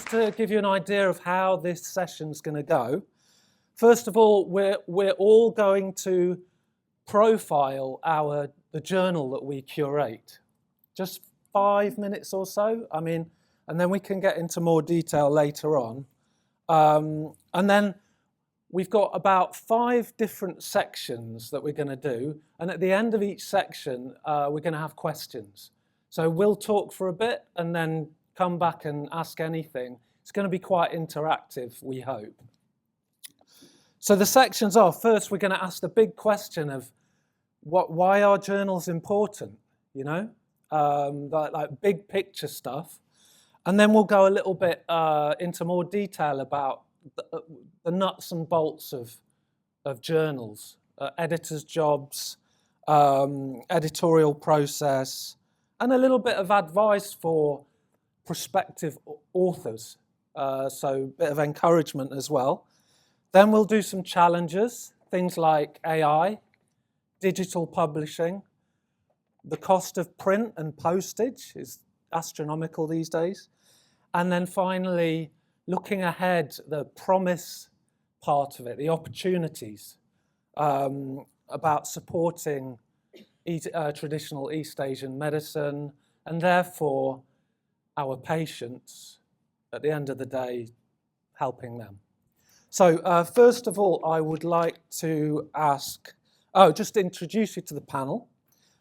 just to give you an idea of how this session's going to go, first of all, we're all going to profile the journal that we curate. Just 5 minutes or so. I mean, and then we can get into more detail later on. And then we've got about 5 different sections that we're going to do. And at the end of each section, we're going to have questions. So we'll talk for a bit and then come back and ask anything. It's going to be quite interactive, we hope. So the sections are, first we're going to ask the big question of why are journals important, you know, like big picture stuff. And then we'll go a little bit into more detail about the nuts and bolts of journals, editors' jobs, editorial process, and a little bit of advice for prospective authors, so a bit of encouragement as well. Then we'll do some challenges, things like AI, digital publishing, the cost of print and postage is astronomical these days. And then finally, looking ahead, the promise part of it, the opportunities about supporting traditional East Asian medicine, and therefore our patients, at the end of the day, helping them. So first of all, I would like to just introduce you to the panel.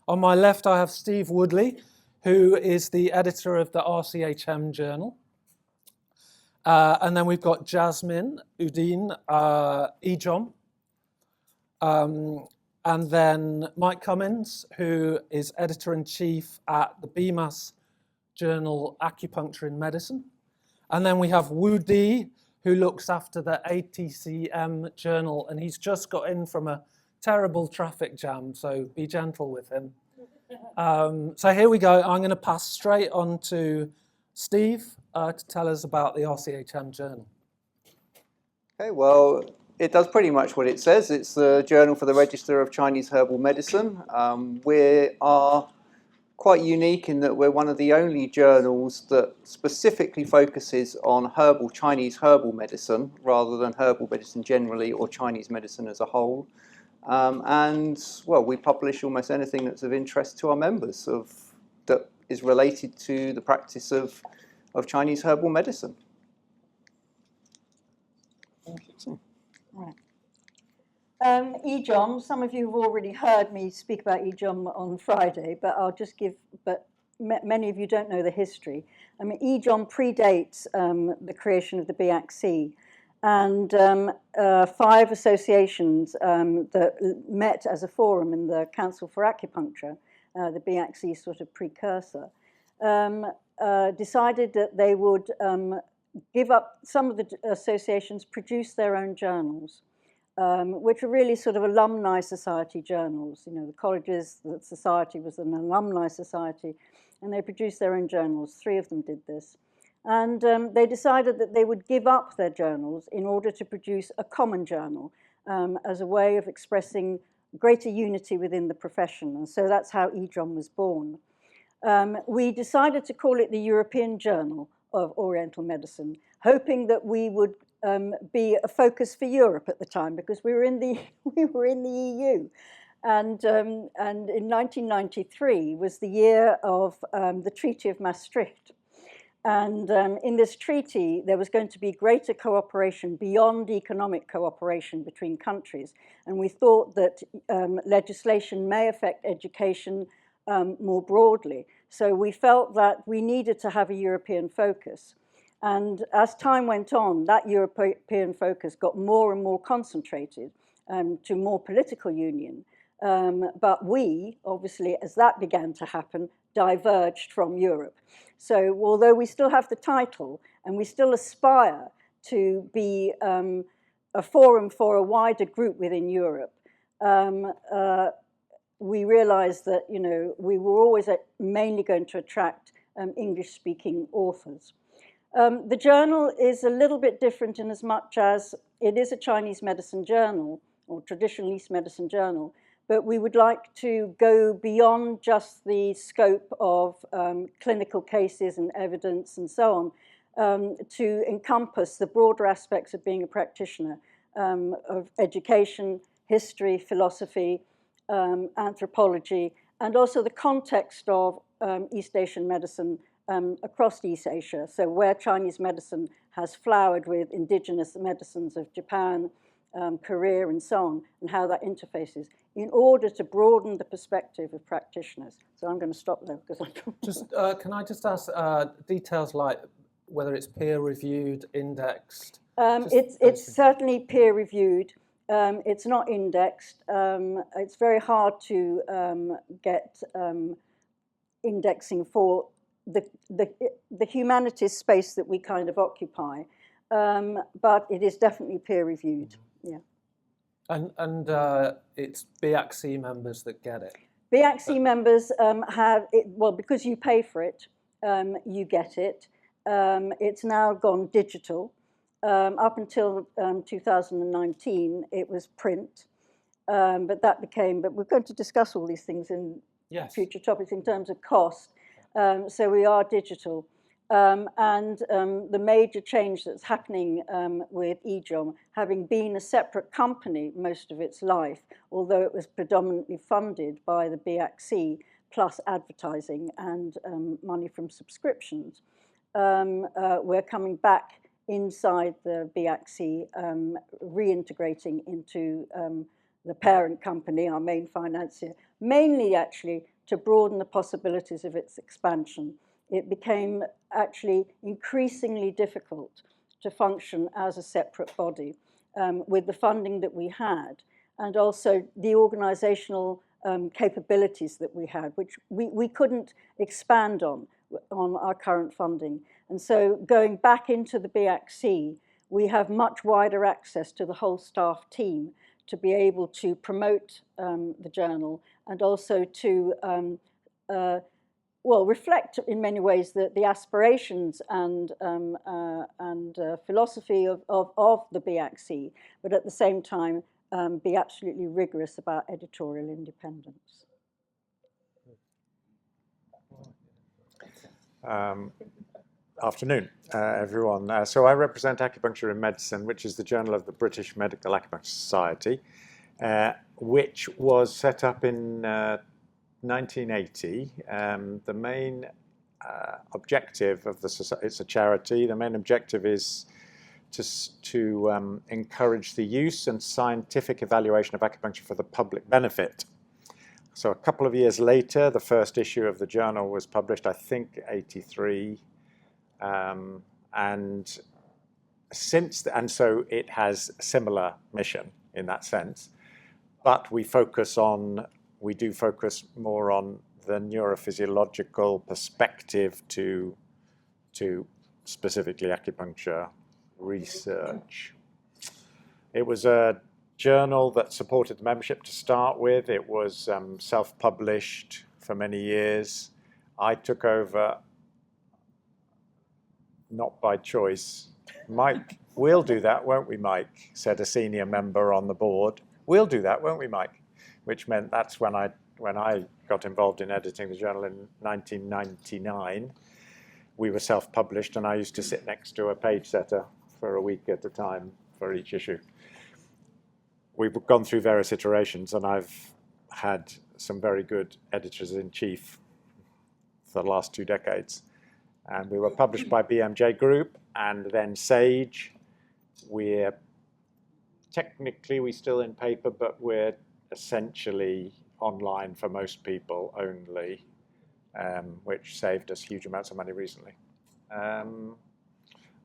On my left, I have Steve Woodley, who is the editor of the RCHM Journal. And then we've got Jasmine Udine Ejom. And then Mike Cummins, who is editor-in-chief at the BMAS journal Acupuncture in Medicine. And then we have Wu Di, who looks after the ATCM journal, and he's just got in from a terrible traffic jam, so be gentle with him. So here we go. I'm going to pass straight on to Steve to tell us about the RCHM journal. Okay, well, it does pretty much what it says. It's the Journal for the Register of Chinese Herbal Medicine. We are quite unique in that we're one of the only journals that specifically focuses on Chinese herbal medicine rather than herbal medicine generally or Chinese medicine as a whole. And, well, we publish almost anything that's of interest to our members that is related to the practice of Chinese herbal medicine. Right. Ejom, some of you have already heard me speak about Ejom on Friday, but I'll just many of you don't know the history. I mean, Ejom predates the creation of the BACC, and 5 associations that met as a forum in the Council for Acupuncture, the BACC sort of precursor, decided that they would give up, some of the associations produce their own journals, which are really sort of alumni society journals. You know, the colleges, the society was an alumni society, and they produced their own journals. 3 of them did this. And they decided that they would give up their journals in order to produce a common journal as a way of expressing greater unity within the profession. And so that's how Ejom was born. We decided to call it the European Journal of Oriental Medicine, hoping that we would be a focus for Europe at the time, because we were in the EU. And in 1993 was the year of the Treaty of Maastricht. And in this treaty, there was going to be greater cooperation beyond economic cooperation between countries. And we thought that legislation may affect education more broadly. So we felt that we needed to have a European focus. And as time went on, that European focus got more and more concentrated to more political union. But we, obviously, as that began to happen, diverged from Europe. So although we still have the title and we still aspire to be a forum for a wider group within Europe, we realized that, you know, we were always mainly going to attract English-speaking authors. The journal is a little bit different in as much as it is a Chinese medicine journal, or traditional East medicine journal, but we would like to go beyond just the scope of clinical cases and evidence and so to encompass the broader aspects of being a practitioner, of education, history, philosophy, anthropology, and also the context of East Asian medicine across East Asia. So where Chinese medicine has flowered with indigenous medicines of Japan, Korea, and so on, and how that interfaces, in order to broaden the perspective of practitioners. So I'm going to stop there because can I just ask details like whether it's peer-reviewed, indexed? It's certainly peer-reviewed. It's not indexed. It's very hard to get indexing for the humanities space that we kind of occupy, but it is definitely peer-reviewed. Yeah. And it's BACC members that get it. BACC members have it, well, because you pay for it, you get it. It's now gone digital. Up until 2019, it was print, but we're going to discuss all these things in future topics in terms of cost. So we are digital. And the major change that's happening with EJOM, having been a separate company most of its life, although it was predominantly funded by the BACC plus advertising and money from subscriptions, we're coming back inside the BACC, reintegrating into the parent company, our main financier, mainly actually to broaden the possibilities of its expansion. It became actually increasingly difficult to function as a separate body with the funding that we had, and also the organizational capabilities that we had, which we couldn't expand on our current funding. And so going back into the BACC, we have much wider access to the whole staff team to be able to promote the journal, and also to reflect in many ways the aspirations and philosophy of the BACC, but at the same time be absolutely rigorous about editorial independence. Afternoon, everyone. So I represent Acupuncture in Medicine, which is the journal of the British Medical Acupuncture Society, which was set up in 1980. The main objective of the society, it's a charity, the main objective is to encourage the use and scientific evaluation of acupuncture for the public benefit. So a couple of years later, the first issue of the journal was published, I think, 83. And so it has a similar mission in that sense, but we do focus more on the neurophysiological perspective to specifically acupuncture research. It was a journal that supported the membership to start with. It was self-published for many years. I took over, not by choice. Mike, we'll do that, won't we, Mike? Said a senior member on the board. We'll do that, won't we, Mike? Which meant that's when I got involved in editing the journal in 1999. We were self-published, and I used to sit next to a page setter for a week at a time for each issue. We've gone through various iterations, and I've had some very good editors-in-chief for the last 2 decades. And we were published by BMJ Group and then Sage. We're still in paper, but we're essentially online for most people only, which saved us huge amounts of money recently.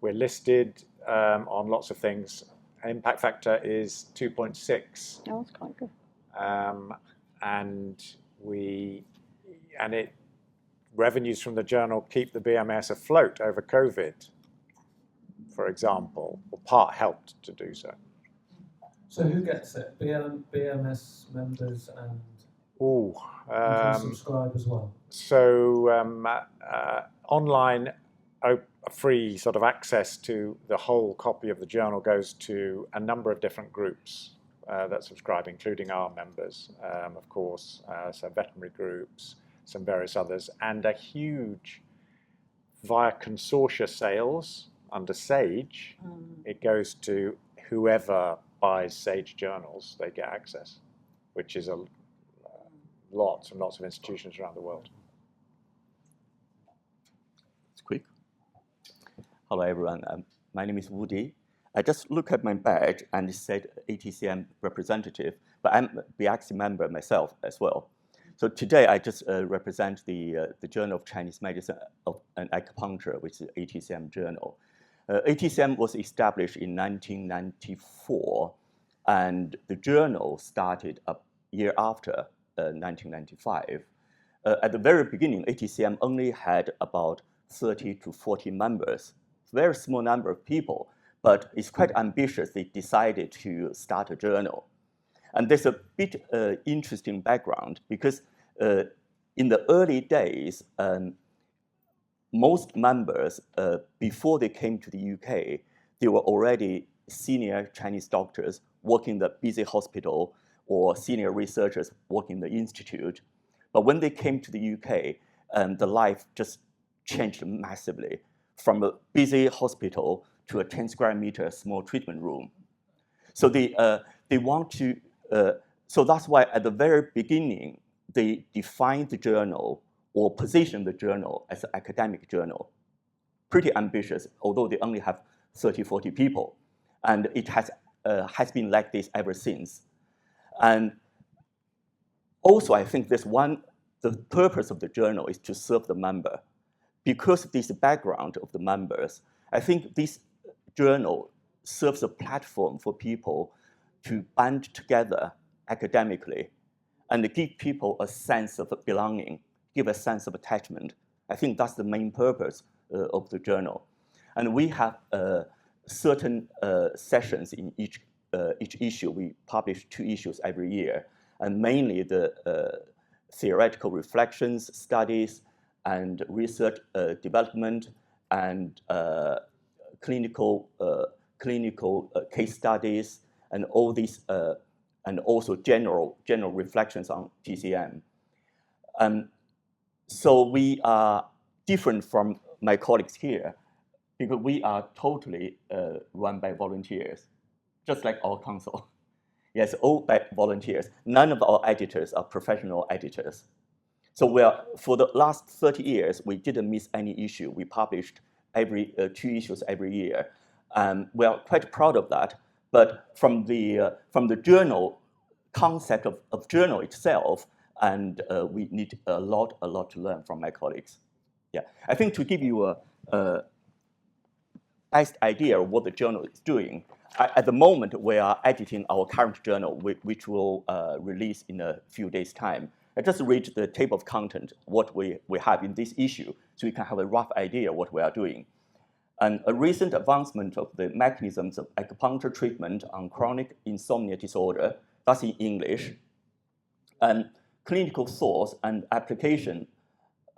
We're listed on lots of things. Impact factor is 2.6. Oh, that's quite good. Revenues from the journal keep the BMS afloat over COVID, for example, or part helped to do so. So who gets it? BMS members and can subscribe as well? So online free sort of access to the whole copy of the journal goes to a number of different groups that subscribe, including our members, of course, so veterinary groups, some various others, and a huge via consortia sales under SAGE, it goes to whoever buys SAGE journals, they get access, which is lots and lots of institutions around the world. It's quick. Hello, everyone. My name is Woody. I just looked at my badge and it said ATCM representative, but I'm a BIAXI member myself as well. So today I just represent the Journal of Chinese Medicine and Acupuncture, which is ATCM journal. ATCM was established in 1994, and the journal started a year after 1995. At the very beginning, ATCM only had about 30 to 40 members, very small number of people, but it's quite ambitious. They decided to start a journal. And there's a bit interesting background because in the early days, most members, before they came to the UK, they were already senior Chinese doctors working in the busy hospital or senior researchers working in the institute. But when they came to the UK, the life just changed massively from a busy hospital to a 10 square meter small treatment room. So they want to, so that's why at the very beginning, they defined the journal or positioned the journal as an academic journal. Pretty ambitious, although they only have 30, 40 people. And it has been like this ever since. And also, I think the purpose of the journal is to serve the member. Because of this background of the members, I think this journal serves a platform for people to band together academically and give people a sense of belonging, give a sense of attachment. I think that's the main purpose of the journal. And we have certain sessions in each issue. We publish 2 issues every year, and mainly the theoretical reflections, studies, and research development, and clinical case studies, and all these, and also general reflections on TCM. So we are different from my colleagues here because we are totally run by volunteers, just like our council. Yes, all by volunteers. None of our editors are professional editors. So for the last 30 years, we didn't miss any issue. We published 2 issues every year. We are quite proud of that. But from the journal concept of journal itself, and we need a lot to learn from my colleagues. Yeah, I think to give you a best idea of what the journal is doing, at the moment we are editing our current journal, which will release in a few days' time. I just read the table of content, what we have in this issue, so you can have a rough idea what we are doing. And a recent advancement of the mechanisms of acupuncture treatment on chronic insomnia disorder, that's in English, and clinical source and application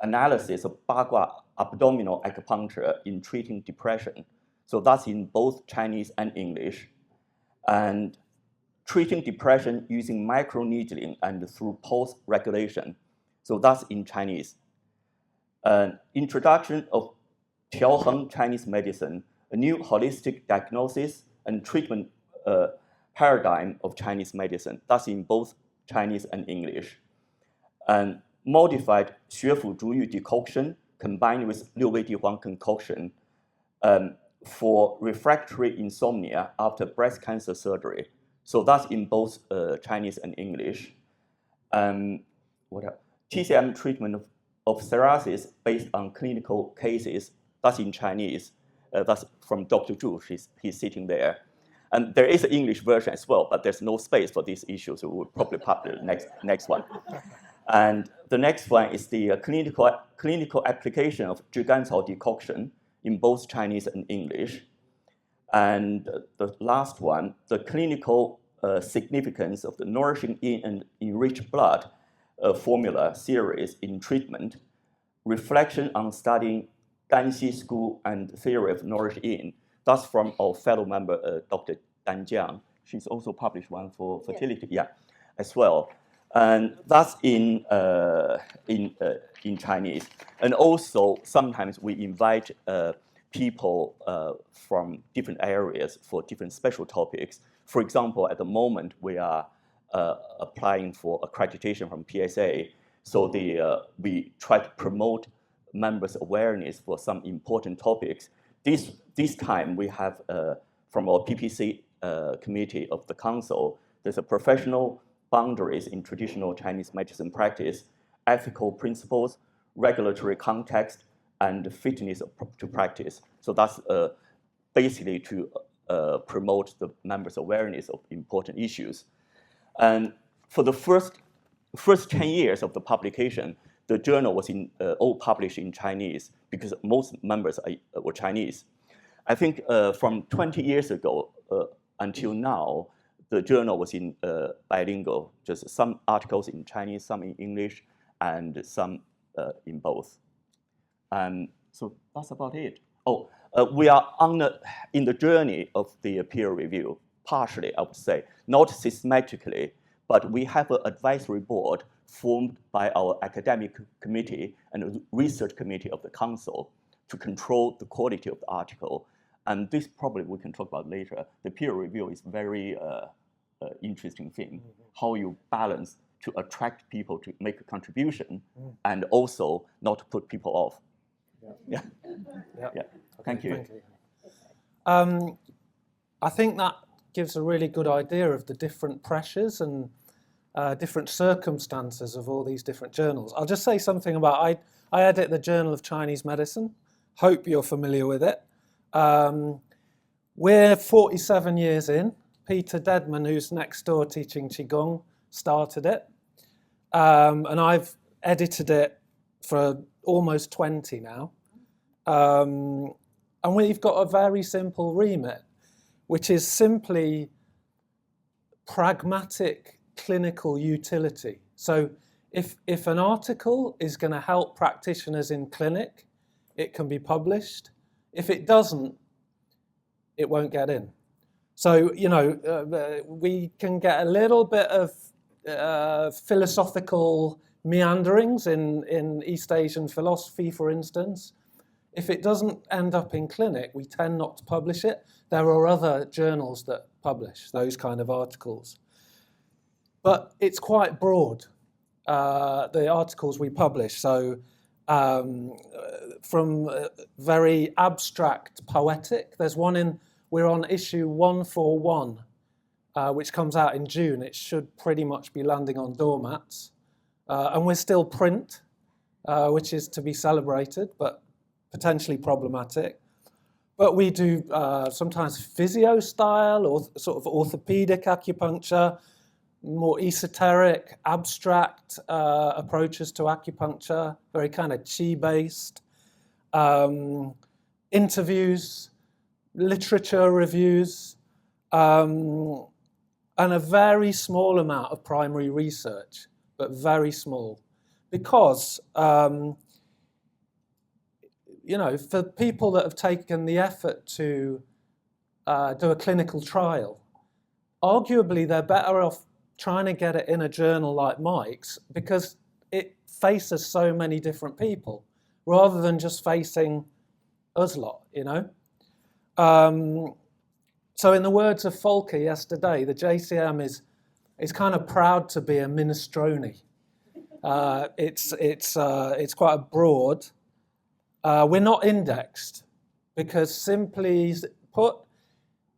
analysis of Bagua abdominal acupuncture in treating depression. So that's in both Chinese and English. And treating depression using microneedling and through pulse regulation. So that's in Chinese. Introduction of Tiaoheng Chinese medicine, a new holistic diagnosis and treatment paradigm of Chinese medicine. That's in both Chinese and English. And modified 血府逐玉 decoction combined with 六味地黄 concoction for refractory insomnia after breast cancer surgery. So that's in both Chinese and English. What else? TCM treatment of psoriasis based on clinical cases. That's in Chinese. That's from Dr. Zhu. He's sitting there. And there is an English version as well, but there's no space for this issue, so we'll probably publish the next one. And the next one is the clinical application of 炙甘草 decoction in both Chinese and English. And the last one, the clinical significance of the nourishing in and enriched blood formula series in treatment, reflection on studying Danxi school and theory of nourish in. That's from our fellow member, Dr. Dan Jiang. She's also published one for fertility, as well. and that's in Chinese. And also sometimes we invite people from different areas for different special topics. For example, at the moment we are applying for accreditation from PSA, so we try to promote members' awareness for some important topics. This time we have from our PPC committee of the council, there's a professional boundaries in traditional Chinese medicine practice, ethical principles, regulatory context, and fitness to practice. So that's basically to promote the members' awareness of important issues. And for the first 10 years of the publication, the journal was all published in Chinese because most members were Chinese. I think from 20 years ago until now, the journal was in bilingual, just some articles in Chinese, some in English, and some in both. And so that's about it. Oh, we are in the journey of the peer review, partially, I would say, not systematically, but we have an advisory board formed by our academic committee and research committee of the council to control the quality of the article. And this probably we can talk about later. The peer review is very interesting thing, how you balance to attract people to make a contribution and also not to put people off. Yeah. Okay, Thank you. Thank you. I think that gives a really good idea of the different pressures and different circumstances of all these different journals. I'll just say something about, I edit the Journal of Chinese Medicine. Hope you're familiar with it. We're 47 years in. Peter Dedman, who's next door teaching Qigong, started it. And I've edited it for almost 20 now. And we've got a very simple remit, which is simply pragmatic clinical utility. So if an article is going to help practitioners in clinic, it can be published. If it doesn't, it won't get in. So, you know, we can get a little bit of philosophical meanderings in East Asian philosophy, for instance. If it doesn't end up in clinic, we tend not to publish it. There are other journals that publish those kind of articles. But it's quite broad, the articles we publish. So from very abstract, poetic, there's one we're on issue 141, which comes out in June. It should pretty much be landing on doormats. And we're still print, which is to be celebrated, but potentially problematic. But we do sometimes physio style or sort of orthopedic acupuncture, more esoteric, abstract approaches to acupuncture, very kind of qi-based, interviews, literature reviews, and a very small amount of primary research, but very small. Because, you know, for people that have taken the effort to do a clinical trial, arguably they're better off trying to get it in a journal like Mike's because it faces so many different people rather than just facing us lot, you know. So in the words of Volker yesterday, the JCM is kind of proud to be a minestrone. It's quite broad. We're not indexed because simply put,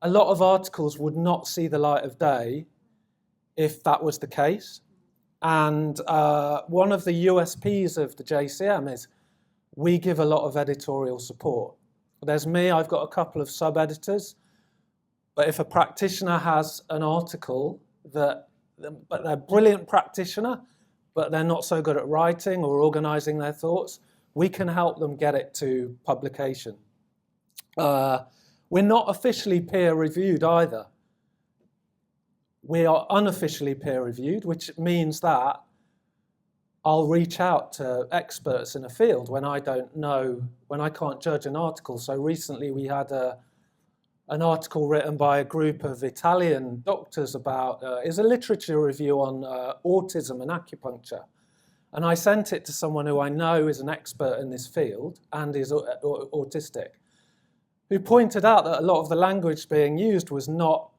a lot of articles would not see the light of day if that was the case. And one of the USPs of the JCM is we give a lot of editorial support. There's me, I've got a couple of sub-editors, but if a practitioner has an article but they're a brilliant practitioner, but they're not so good at writing or organizing their thoughts, we can help them get it to publication. We're not officially peer-reviewed either. We are unofficially peer-reviewed, which means that I'll reach out to experts in a field when I don't know, when I can't judge an article. So recently we had an article written by a group of Italian doctors about, is a literature review on autism and acupuncture. And I sent it to someone who I know is an expert in this field and is autistic, who pointed out that a lot of the language being used was not,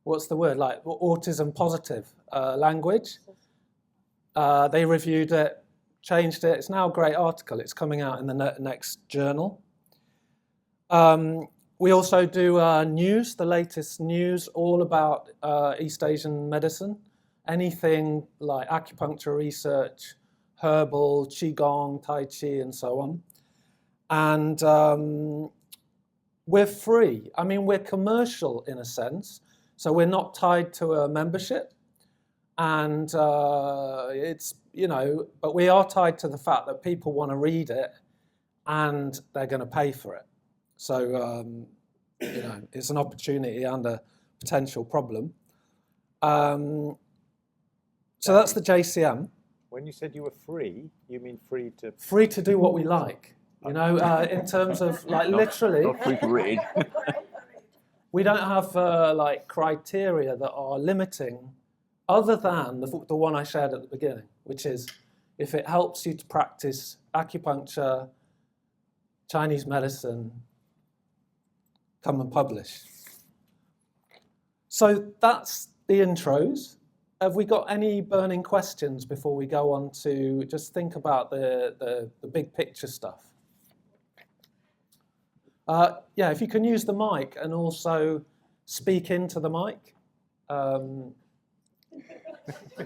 what's the word, like autism positive language. They reviewed it, changed it. It's now a great article. It's coming out in the next journal. We also do news, the latest news, all about East Asian medicine. Anything like acupuncture research, herbal, qigong, tai chi, and so on. And we're free. I mean, we're commercial in a sense, so we're not tied to a membership. And it's, you know, but we are tied to the fact that people want to read it and they're going to pay for it. So, you know, it's an opportunity and a potential problem. So that's the JCM. When you said you were free, you mean free to... Free to do what we like, you know, in terms of, like, literally... Not free to read. We don't have, like, criteria that are limiting, other than the one I shared at the beginning, which is if it helps you to practice acupuncture, Chinese medicine, come and publish. So that's the intros. Have we got any burning questions before we go on to just think about the big picture stuff? Yeah, if you can use the mic and also speak into the mic,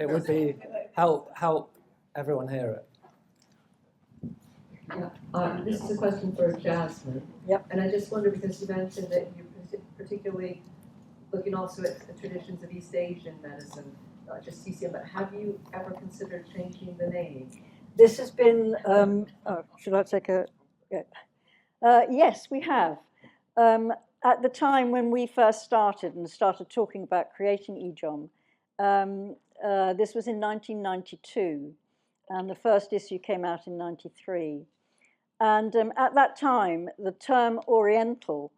it would be help everyone hear it. Yeah, this is a question for Jasmine. Yep. And I just wonder, because you mentioned that you're particularly looking also at the traditions of East Asian medicine, not just CCM, but have you ever considered changing the name? This has been, should I take a, yeah. Yes, we have. At the time when we first started talking about creating EJOM, this was in 1992, and the first issue came out in 93. And at that time, the term Oriental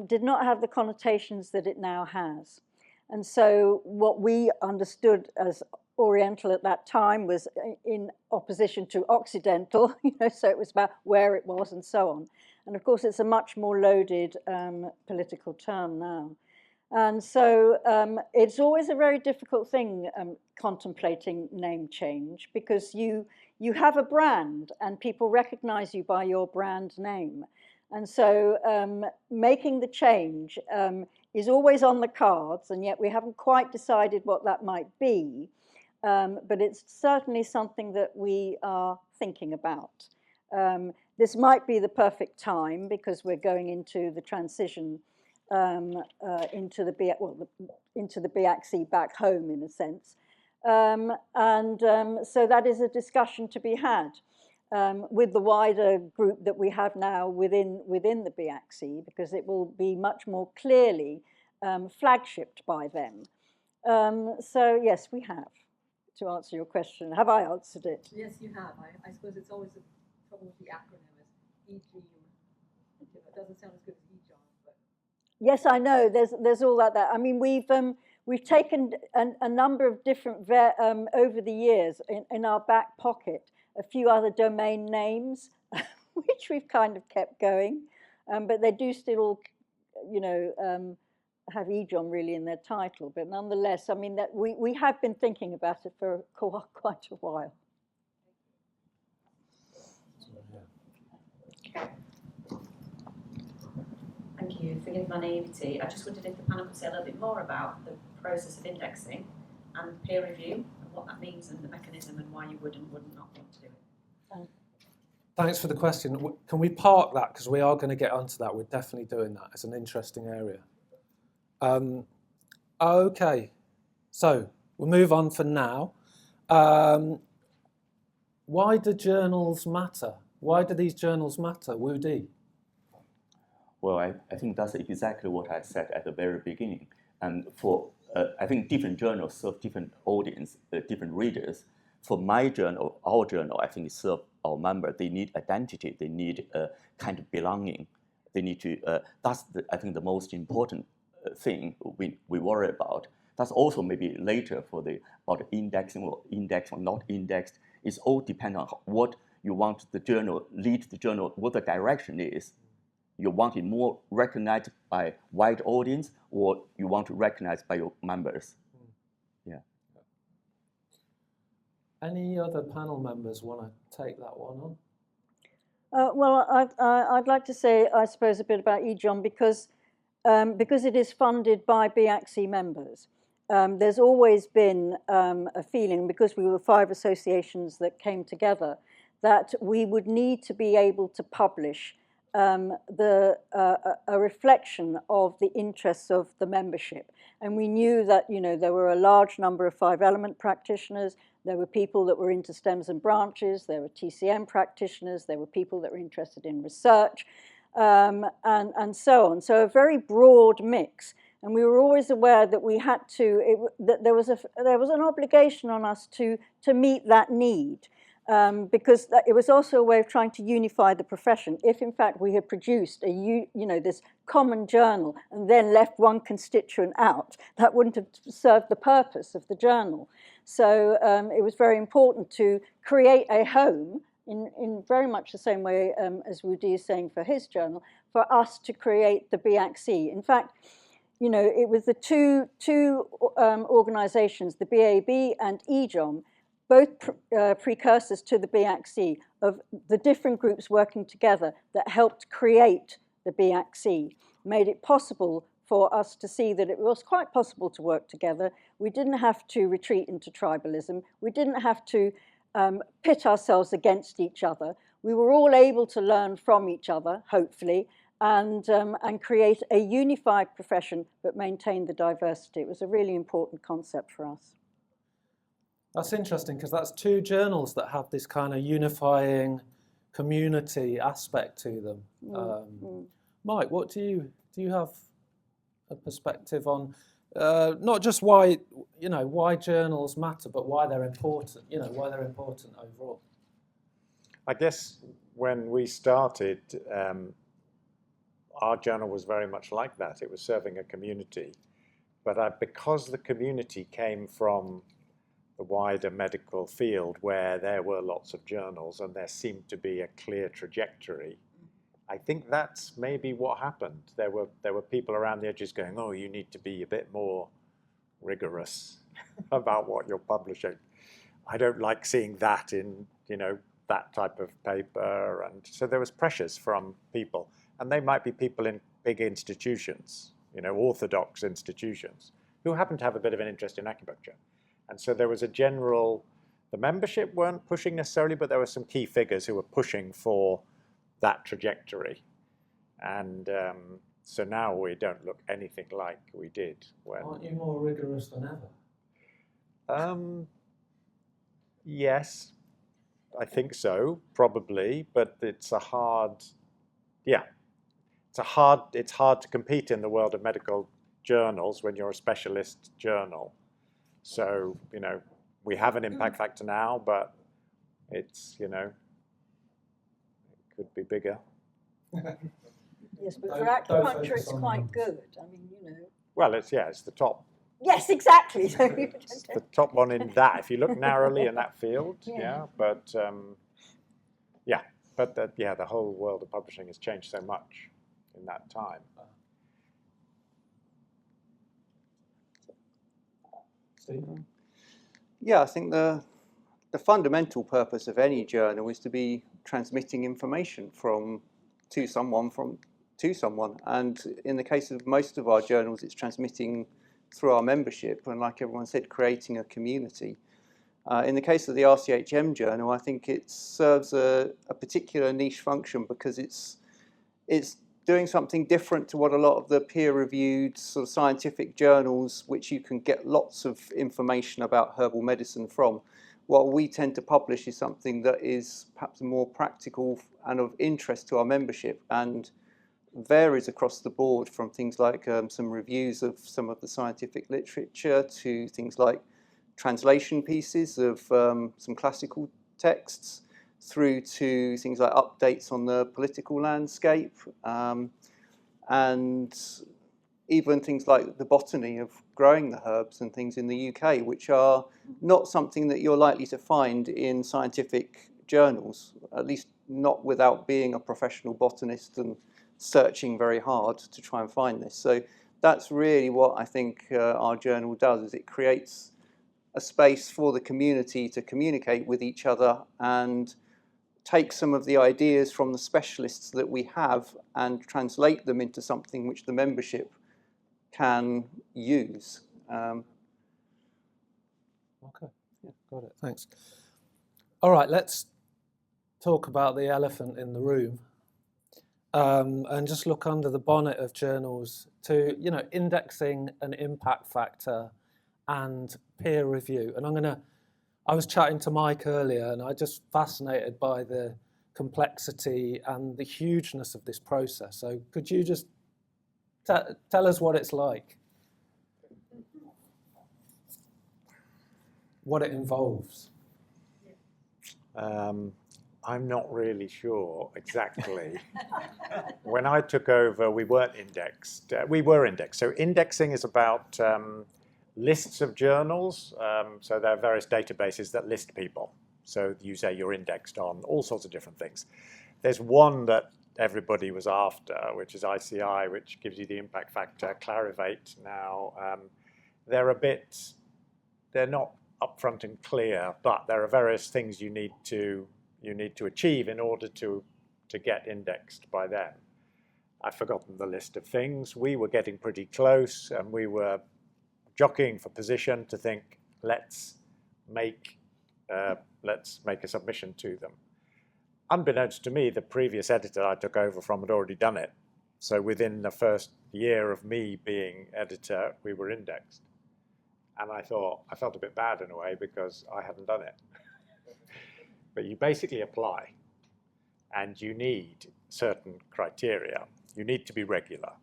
did not have the connotations that it now has. And so what we understood as Oriental at that time was in opposition to Occidental, you know, so it was about where it was and so on. And of course, it's a much more loaded political term now. And so it's always a very difficult thing contemplating name change, because you have a brand and people recognize you by your brand name. And so making the change is always on the cards, and yet we haven't quite decided what that might be. But it's certainly something that we are thinking about. This might be the perfect time, because we're going into the transition into the BACC back home, in a sense. So that is a discussion to be had with the wider group that we have now within the BACC, because it will be much more clearly flagshipped by them. So yes, we have, to answer your question. Have I answered it? Yes, you have. I suppose it's always the trouble with the acronym is EJOM. It doesn't sound as good as EJOM, but... Yes, I know. There's all that there. I mean, we've taken a number of different over the years in our back pocket, a few other domain names, which we've kind of kept going, but they do still all, you know, have EJOM really in their title. But nonetheless, I mean, that we have been thinking about it for quite a while. Thank you. Forgive my naivety. I just wondered if the panel could say a little bit more about the process of indexing and peer review, and what that means, and the mechanism, and why you would and would not want to do it. Thanks for the question. Can we park that, because we are going to get onto that. We're definitely doing that. It's an interesting area. Okay, so we'll move on for now. Why do journals matter? Why do these journals matter? Wu Di? Well, I think that's exactly what I said at the very beginning. And for, I think different journals serve different audience, different readers. For my journal, our journal, I think serve our members. They need identity. They need a kind of belonging. they need to. That's I think the most important thing we worry about. That's also maybe later for about indexing or not indexed. It's all depend on what you want the journal, lead the journal, what the direction is. You want it more recognized by wide audience, or you want to recognize by your members. Yeah. Any other panel members want to take that one on? Well, I'd like to say, I suppose, a bit about EJOM because it is funded by BACSI members. There's always been a feeling, because we were 5 associations that came together, that we would need to be able to publish a reflection of the interests of the membership. And we knew that, you know, there were a large number of 5-element practitioners. There were people that were into stems and branches. There were TCM practitioners. There were people that were interested in research, and so on. So a very broad mix. And we were always aware that we had to, that there was an obligation on us to meet that need. Because it was also a way of trying to unify the profession. If in fact we had produced this common journal and then left one constituent out, that wouldn't have served the purpose of the journal. So it was very important to create a home in very much the same way as Wudi is saying for his journal, for us to create the BACSI. In fact, you know, it was the two organizations, the BAB and EJOM, both precursors to the BACSI, of the different groups working together that helped create the BACSI, made it possible for us to see that it was quite possible to work together. We didn't have to retreat into tribalism. We didn't have to pit ourselves against each other. We were all able to learn from each other, hopefully, and create a unified profession but maintain the diversity. It was a really important concept for us. That's interesting, because that's 2 journals that have this kind of unifying community aspect to them. Mike, what do you have a perspective on not just why journals matter, but why they're important? You know, why they're important overall. I guess when we started, our journal was very much like that. It was serving a community, but because the community came from the wider medical field, where there were lots of journals and there seemed to be a clear trajectory, I think that's maybe what happened. There were people around the edges going, oh, you need to be a bit more rigorous about what you're publishing. I don't like seeing that in, you know, that type of paper. And so there was pressures from people, and they might be people in big institutions, you know, orthodox institutions, who happen to have a bit of an interest in acupuncture. And so there was a general, the membership weren't pushing necessarily, but there were some key figures who were pushing for that trajectory. And so now we don't look anything like we did when... Aren't you more rigorous than ever? Yes, I think so, probably, but it's hard to compete in the world of medical journals when you're a specialist journal. So, you know, we have an impact factor now, but it's, you know, it could be bigger. Yes, but for acupuncture, it's quite good. I mean, you know. Well, it's the top. Yes, exactly. It's the top one in that. If you look narrowly in that field, but the whole world of publishing has changed so much in that time. Stephen? Yeah, I think the fundamental purpose of any journal is to be transmitting information to someone. And in the case of most of our journals, it's transmitting through our membership, and like everyone said, creating a community. In the case of the RCHM journal, I think it serves a particular niche function because it's doing something different to what a lot of the peer-reviewed sort of scientific journals, which you can get lots of information about herbal medicine from. What we tend to publish is something that is perhaps more practical and of interest to our membership, and varies across the board, from things like some reviews of some of the scientific literature to things like translation pieces of some classical texts. through to things like updates on the political landscape, and even things like the botany of growing the herbs and things in the UK, which are not something that you're likely to find in scientific journals, at least not without being a professional botanist and searching very hard to try and find this. So that's really what I think our journal does, is it creates a space for the community to communicate with each other and take some of the ideas from the specialists that we have and translate them into something which the membership can use. Okay, yeah, got it, thanks. All right, let's talk about the elephant in the room, and just look under the bonnet of journals to, indexing an impact factor and peer review. And I was chatting to Mike earlier, and I'm just fascinated by the complexity and the hugeness of this process. So could you just tell us what it's like, what it involves? I'm not really sure exactly. When I took over, we weren't indexed. We were indexed. So indexing is about lists of journals. So there are various databases that list people. So you say you're indexed on all sorts of different things. There's one that everybody was after, which is ICI, which gives you the impact factor. Clarivate now, they're not upfront and clear, but there are various things you need to achieve in order to get indexed by them. I've forgotten the list of things. We were getting pretty close, and we were jockeying for position to think, let's make a submission to them. Unbeknownst to me, the previous editor I took over from had already done it. So within the first year of me being editor, we were indexed. And I felt a bit bad in a way because I hadn't done it. But you basically apply, and you need certain criteria. You need to be regular.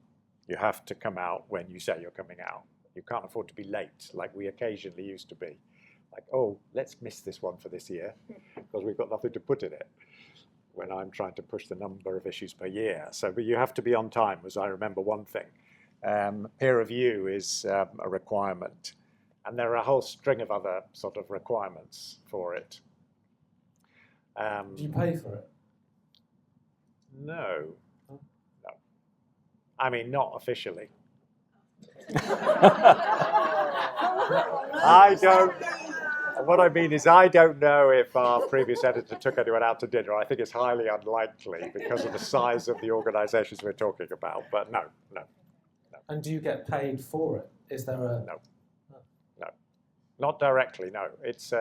You have to come out when you say you're coming out. You can't afford to be late, like we occasionally used to be. Like, oh, let's miss this one for this year, because we've got nothing to put in it, when I'm trying to push the number of issues per year. So, but you have to be on time, as I remember one thing. Peer review is a requirement, and there are a whole string of other sort of requirements for it. Do you pay for it? No. No. I mean, not officially. I don't. What I mean is, I don't know if our previous editor took anyone out to dinner. I think it's highly unlikely because of the size of the organisations we're talking about. But no. And do you get paid for it? Is there a... No. Not directly, no. It's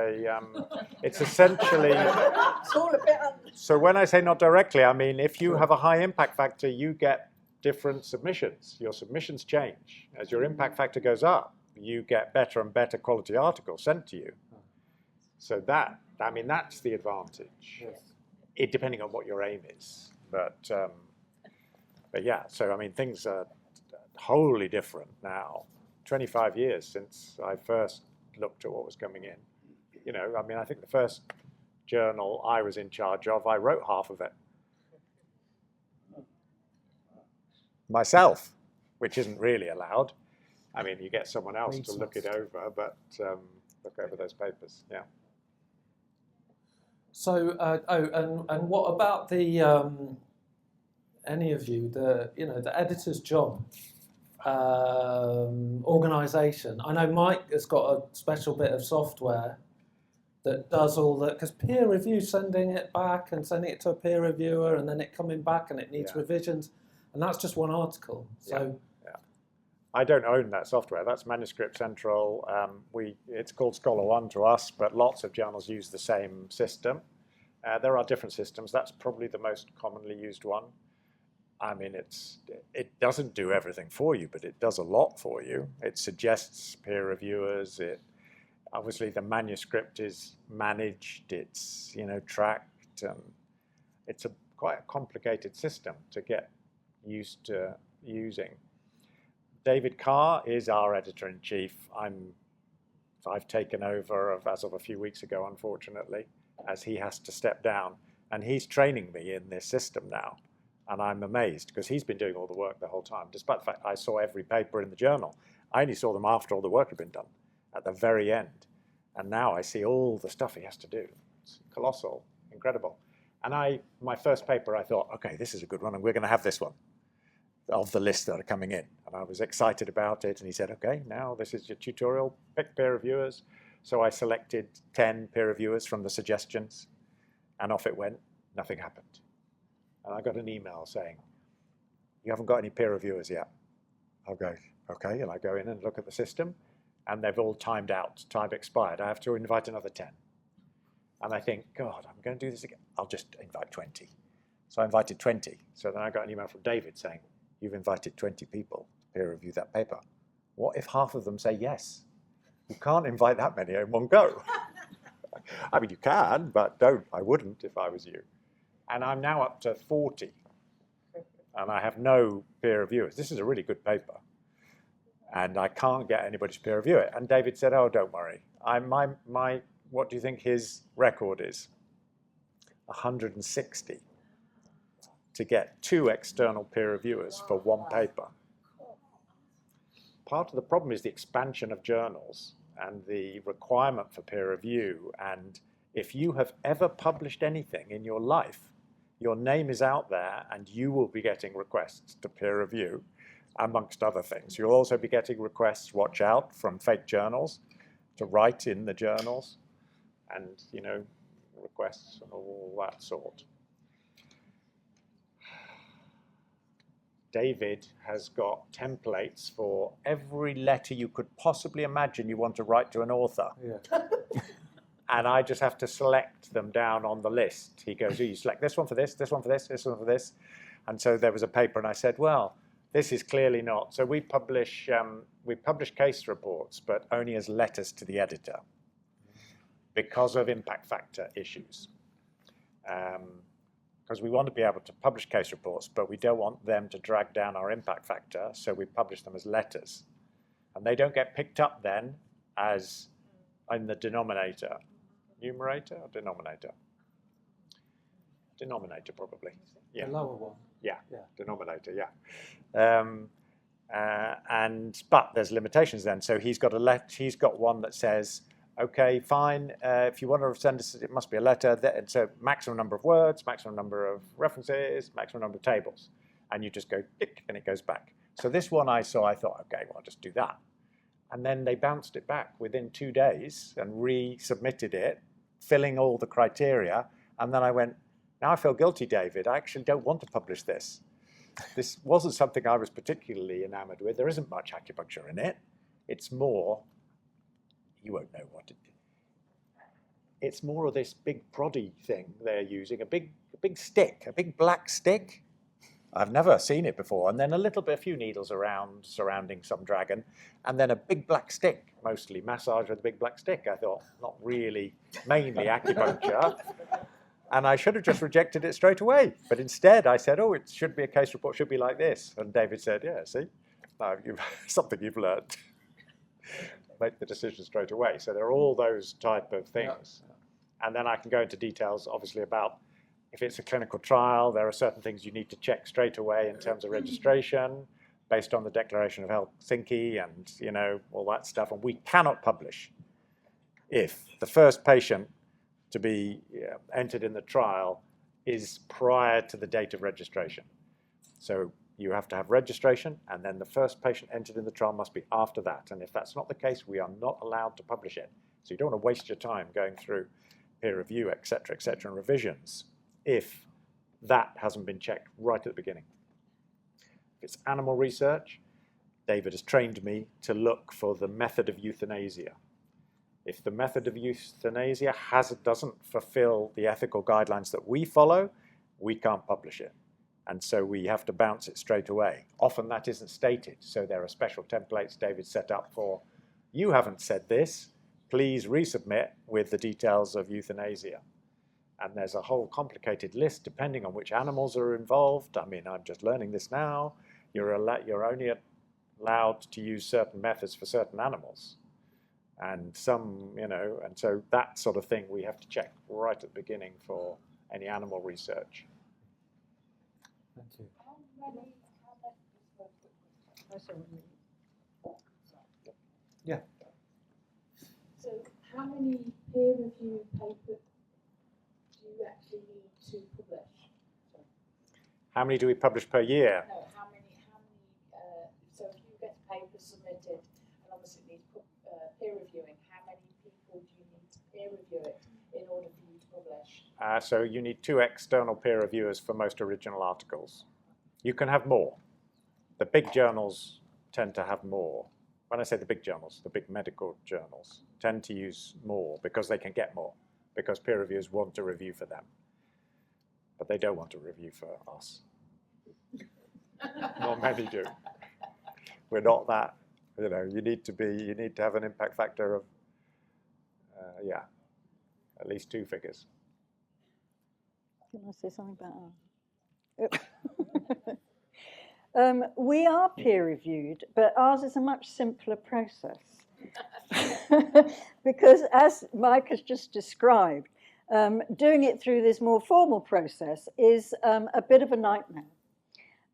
essentially... It's all a bit So when I say not directly, I mean if you have a high impact factor, you get different submissions. Your submissions change. As your impact factor goes up, you get better and better quality articles sent to you. So that's the advantage. It depending on what your aim is. But yeah, so I mean things are wholly different now. 25 years since I first looked at what was coming in. I mean, I think the first journal I was in charge of, I wrote half of it myself, which isn't really allowed. I mean, you get someone else to look it over, but look over those papers, yeah. So, and what about the any of you, the editor's job, organisation? I know Mike has got a special bit of software that does all that, because peer review, sending it back and sending it to a peer reviewer, and then it coming back and it needs revisions, and that's just one article. So. Yeah. I don't own that software. That's Manuscript Central. It's called Scholar One to us, but lots of journals use the same system. There are different systems. That's probably the most commonly used one. I mean, it doesn't do everything for you, but it does a lot for you. It suggests peer reviewers. Obviously the manuscript is managed. It's tracked, and it's quite a complicated system to get used to using. David Carr is our editor-in-chief. I've taken over as of a few weeks ago, unfortunately, as he has to step down. And he's training me in this system now. And I'm amazed because he's been doing all the work the whole time, despite the fact I saw every paper in the journal. I only saw them after all the work had been done, at the very end. And now I see all the stuff he has to do. It's colossal, incredible. And my first paper, I thought, okay, this is a good one, and we're going to have this one of the list that are coming in. And I was excited about it. And he said, okay, now this is your tutorial, pick peer reviewers. So I selected 10 peer reviewers from the suggestions, and off it went. Nothing happened. And I got an email saying, you haven't got any peer reviewers yet. I'll go, okay, and I go in and look at the system, and they've all timed out, time expired. I have to invite another 10. And I think, God, I'm going to do this again. I'll just invite 20. So I invited 20. So then I got an email from David saying, you've invited 20 people to peer review that paper. What if half of them say yes? You can't invite that many in one go. I mean, you can, but don't. I wouldn't if I was you. And I'm now up to 40. And I have no peer reviewers. This is a really good paper. And I can't get anybody to peer review it. And David said, oh, don't worry. What do you think his record is? 160 to get 2 external peer reviewers for one paper. Part of the problem is the expansion of journals and the requirement for peer review. And if you have ever published anything in your life, your name is out there and you will be getting requests to peer review, amongst other things. You'll also be getting requests, watch out, from fake journals to write in the journals and, you know, requests and all that sort. David has got templates for every letter you could possibly imagine you want to write to an author. Yeah. And I just have to select them down on the list. He goes, oh, you select this one for this, this one for this, this one for this. And so there was a paper and I said, well, this is clearly not. So we publish case reports, but only as letters to the editor because of impact factor issues. Because we want to be able to publish case reports, but we don't want them to drag down our impact factor, so we publish them as letters. And they don't get picked up then as in the denominator. Numerator or denominator? Denominator, probably. Yeah. The lower one. Yeah, Yeah. Denominator, yeah. But there's limitations then. So he's got one that says, okay, fine, if you want to send us, it must be a letter. So maximum number of words, maximum number of references, maximum number of tables. And you just go tick, and it goes back. So this one I saw, I thought, okay, well, I'll just do that. And then they bounced it back within 2 days and resubmitted it, filling all the criteria. And then I went, now I feel guilty, David. I actually don't want to publish this. This wasn't something I was particularly enamored with. There isn't much acupuncture in it. It's more, you won't know what it is. It's more of this big proddy thing they're using, a big stick, a big black stick. I've never seen it before. And then a few needles around surrounding some dragon, and then a big black stick, mostly massage with a big black stick. I thought, not really, mainly acupuncture. And I should have just rejected it straight away. But instead I said, oh, it should be a case report, should be like this. And David said, yeah, see, no, something you've learned. Make the decision straight away. So there are all those type of things. Yeah. And then I can go into details, obviously, about if it's a clinical trial, there are certain things you need to check straight away in terms of registration, based on the Declaration of Helsinki and, you know, all that stuff. And we cannot publish if the first patient to be entered in the trial is prior to the date of registration. So you have to have registration, and then the first patient entered in the trial must be after that. And if that's not the case, we are not allowed to publish it. So you don't want to waste your time going through peer review, et cetera, and revisions if that hasn't been checked right at the beginning. If it's animal research, David has trained me to look for the method of euthanasia. If the method of euthanasia doesn't fulfill the ethical guidelines that we follow, we can't publish it. And so we have to bounce it straight away. Often that isn't stated, so there are special templates David set up for, you haven't said this, please resubmit with the details of euthanasia. And there's a whole complicated list depending on which animals are involved. I mean, I'm just learning this now. You're only allowed to use certain methods for certain animals. And some, you know, and so that sort of thing we have to check right at the beginning for any animal research. Thank you. Yeah. So how many peer-reviewed papers do you actually need to publish? How many do we publish per year? No, how many, so if you get a paper submitted, and obviously it needs peer reviewing, how many people do you need to peer review it in order for you to publish? So you need 2 external peer reviewers for most original articles. You can have more. The big journals tend to have more. When I say the big journals, the big medical journals tend to use more because they can get more, because peer reviewers want to review for them. But they don't want to review for us. Not many do. We're not that, you need to have an impact factor of, yeah, at least 2 figures. Can I say something about that? We are peer-reviewed, but ours is a much simpler process. Because as Mike has just described, doing it through this more formal process is a bit of a nightmare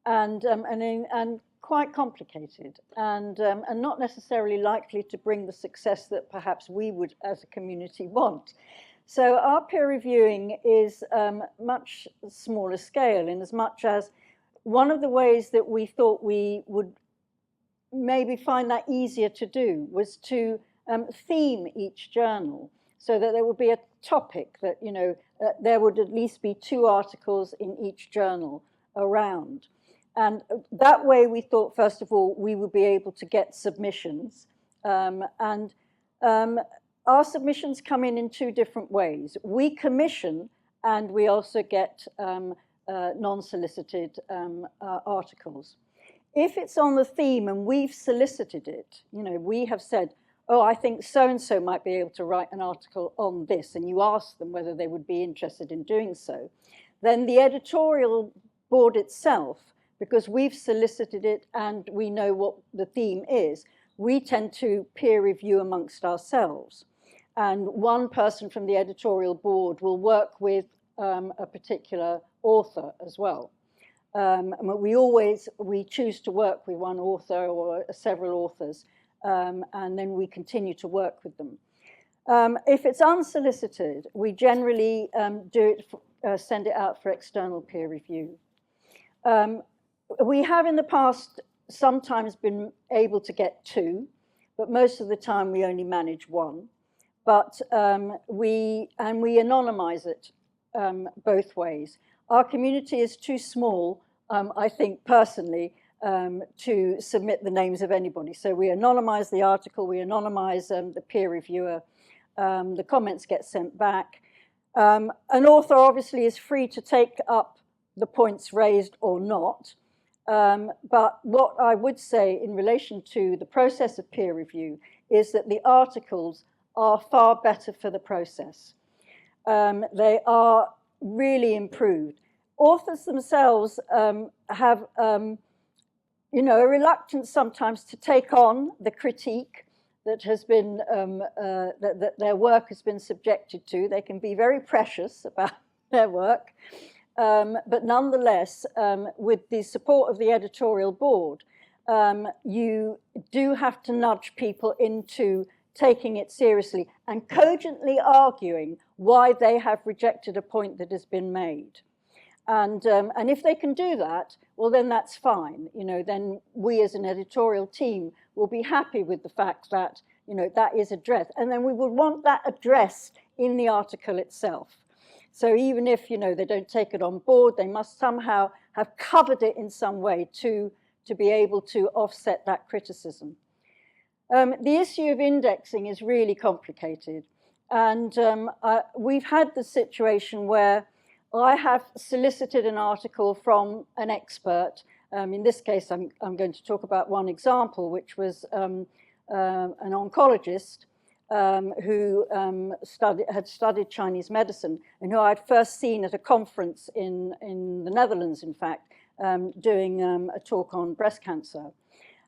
and quite complicated and not necessarily likely to bring the success that perhaps we would as a community want. So our peer reviewing is much smaller scale, in as much as one of the ways that we thought we would maybe find that easier to do was to theme each journal so that there would be a topic that, there would at least be 2 articles in each journal around. And that way we thought, first of all, we would be able to get submissions. Our submissions come in 2 different ways. We commission, and we also get non-solicited articles. If it's on the theme and we've solicited it, we have said, oh, I think so-and-so might be able to write an article on this, and you ask them whether they would be interested in doing so, then the editorial board itself, because we've solicited it and we know what the theme is, we tend to peer review amongst ourselves. And one person from the editorial board will work with a particular author as well. We choose to work with one author or several authors, and then we continue to work with them. If it's unsolicited, we generally send it out for external peer review. We have in the past sometimes been able to get 2, but most of the time we only manage 1. But we anonymize it both ways. Our community is too small, I think personally, to submit the names of anybody. So we anonymize the article, we anonymize the peer reviewer, the comments get sent back. An author obviously is free to take up the points raised or not. But what I would say in relation to the process of peer review is that the articles are far better for the process. They are really improved. Authors themselves have, a reluctance sometimes to take on the critique that has been, that their work has been subjected to. They can be very precious about their work. But nonetheless, with the support of the editorial board, you do have to nudge people into taking it seriously and cogently arguing why they have rejected a point that has been made. And if they can do that, well, then that's fine. Then we as an editorial team will be happy with the fact that, that is addressed. And then we would want that addressed in the article itself. So even if, they don't take it on board, they must somehow have covered it in some way to be able to offset that criticism. The issue of indexing is really complicated. And we've had the situation where I have solicited an article from an expert. In this case, I'm going to talk about one example, which was an oncologist who had studied Chinese medicine and who I'd first seen at a conference in the Netherlands, in fact, doing a talk on breast cancer.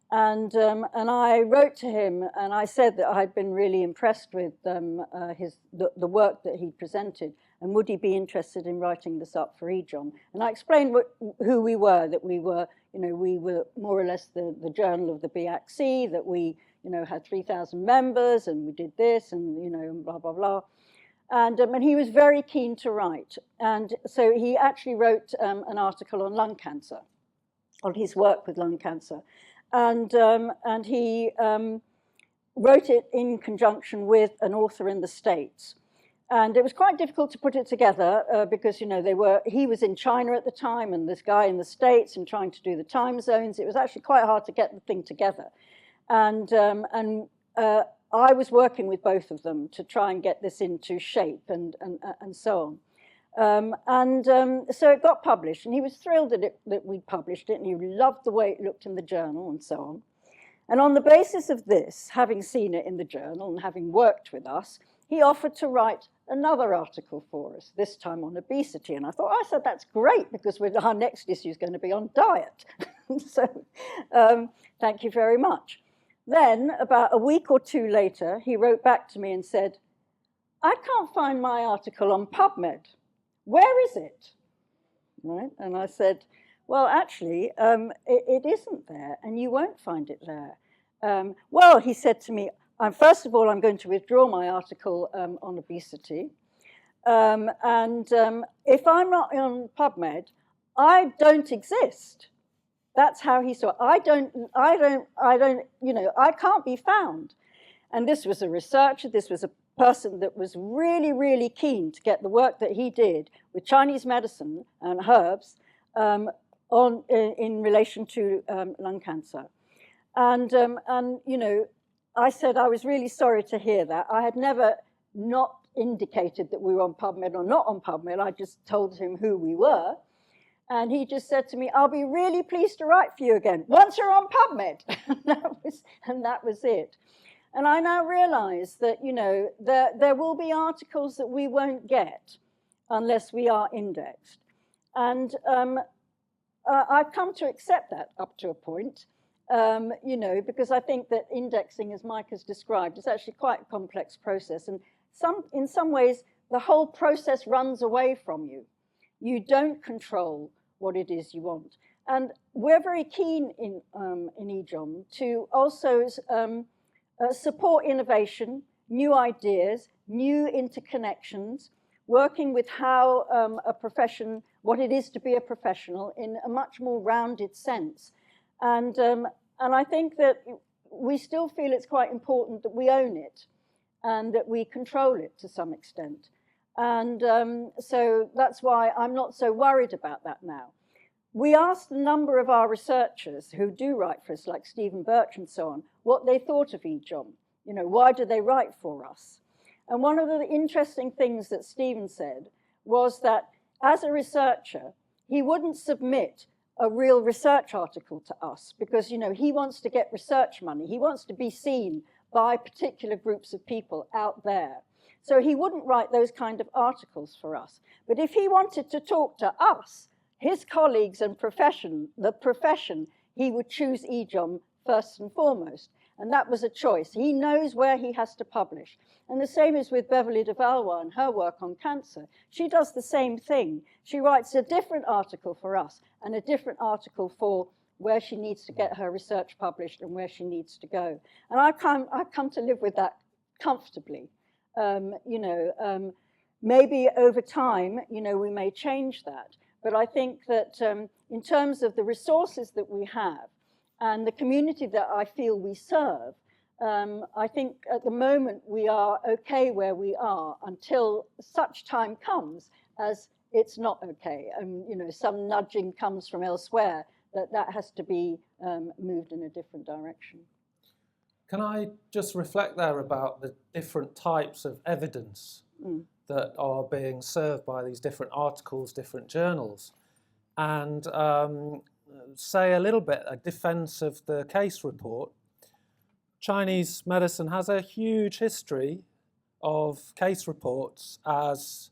And I wrote to him and I said that I'd been really impressed with the work that he presented, and would he be interested in writing this up for EJOM? And I explained who we were, that we were more or less the journal of the BACC, that we, had 3,000 members, and we did this, and, blah, blah, blah. And he was very keen to write. And so he actually wrote an article on lung cancer, on his work with lung cancer. And he wrote it in conjunction with an author in the States. And it was quite difficult to put it together because, he was in China at the time, and this guy in the States, and trying to do the time zones. It was actually quite hard to get the thing together. And I was working with both of them to try and get this into shape and so on. So it got published, and he was thrilled that we'd published it, and he loved the way it looked in the journal and so on. And on the basis of this, having seen it in the journal and having worked with us, he offered to write another article for us, this time on obesity. And I said, that's great, because our next issue is going to be on diet. So thank you very much. Then, about a week or two later, he wrote back to me and said, I can't find my article on PubMed. Where is it? Right? And I said, well, actually, it isn't there, and you won't find it there. Well, he said to me, first of all, I'm going to withdraw my article on obesity. If I'm not on PubMed, I don't exist. That's how he saw it. I can't be found. And this was a researcher, this was a person that was really, really keen to get the work that he did with Chinese medicine and herbs in relation to lung cancer. And I said I was really sorry to hear that. I had never not indicated that we were on PubMed or not on PubMed. I just told him who we were. And he just said to me, I'll be really pleased to write for you again, once you're on PubMed. and that was it. And I now realize that, there will be articles that we won't get unless we are indexed. And I've come to accept that up to a point, because I think that indexing, as Mike has described, is actually quite a complex process. And in some ways, the whole process runs away from you. You don't control what it is you want. And we're very keen in EJOM to also support innovation, new ideas, new interconnections, working with how a profession, what it is to be a professional in a much more rounded sense. And I think that we still feel it's quite important that we own it and that we control it to some extent. And so that's why I'm not so worried about that now. We asked a number of our researchers who do write for us, like Stephen Birch and so on, what they thought of EJOM. Why do they write for us? And one of the interesting things that Stephen said was that as a researcher, he wouldn't submit a real research article to us because, he wants to get research money. He wants to be seen by particular groups of people out there. So he wouldn't write those kind of articles for us. But if he wanted to talk to us, his colleagues and the profession, he would choose EJOM first and foremost. And that was a choice. He knows where he has to publish. And the same is with Beverly de Valois and her work on cancer. She does the same thing. She writes a different article for us and a different article for where she needs to get her research published and where she needs to go. And I've come to live with that comfortably. Maybe over time, we may change that. But I think that in terms of the resources that we have and the community that I feel we serve, I think at the moment we are okay where we are until such time comes as it's not okay. And some nudging comes from elsewhere that has to be moved in a different direction. Can I just reflect there about the different types of evidence that are being served by these different articles, different journals, and say a little bit, a defense of the case report. Chinese medicine has a huge history of case reports as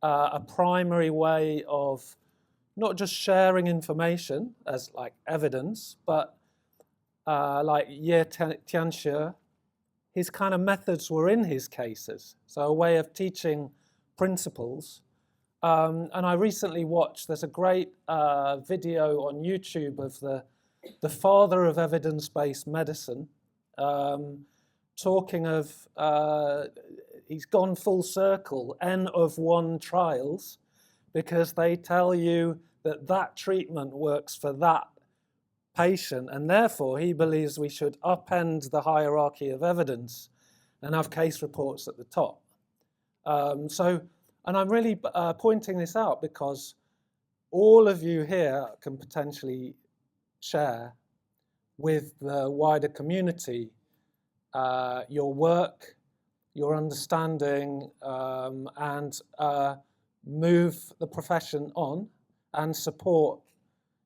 a primary way of not just sharing information as like evidence, but like Ye Tianxia, his kind of methods were in his cases, so a way of teaching principles. And I recently watched, there's a great video on YouTube of the father of evidence-based medicine, talking of, he's gone full circle, N of 1 trials, because they tell you that that treatment works for that patient, and therefore he believes we should upend the hierarchy of evidence and have case reports at the top. And I'm really pointing this out because all of you here can potentially share with the wider community your work, your understanding, and move the profession on and support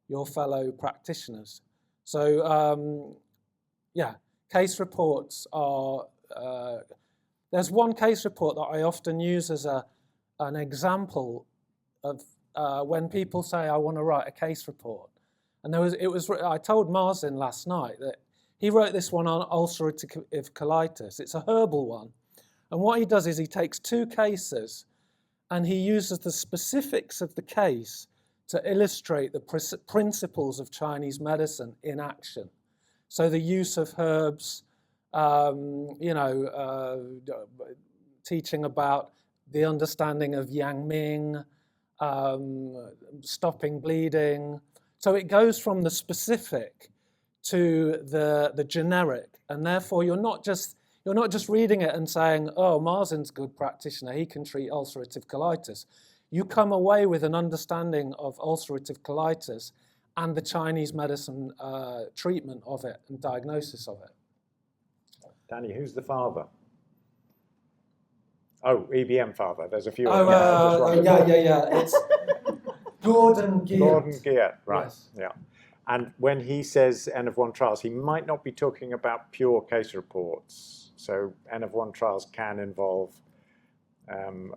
your fellow practitioners. So yeah, case reports are, there's one case report that I often use as an example of when people say, I want to write a case report. And I told Marzin last night that he wrote this one on ulcerative colitis. It's a herbal one. And what he does is he takes 2 cases and he uses the specifics of the case to illustrate the principles of Chinese medicine in action. So the use of herbs, teaching about the understanding of Yang Ming, stopping bleeding. So it goes from the specific to the generic, and therefore you're not just reading it and saying, oh, Marzin's a good practitioner, he can treat ulcerative colitis. You come away with an understanding of ulcerative colitis and the Chinese medicine treatment of it and diagnosis of it. Danny, who's the father? Oh, EBM father. There's a few. Yeah. It's Gordon Geert. Gordon Geert, right? Yes. Yeah. And when he says N of 1 trials, he might not be talking about pure case reports. So N of 1 trials can involve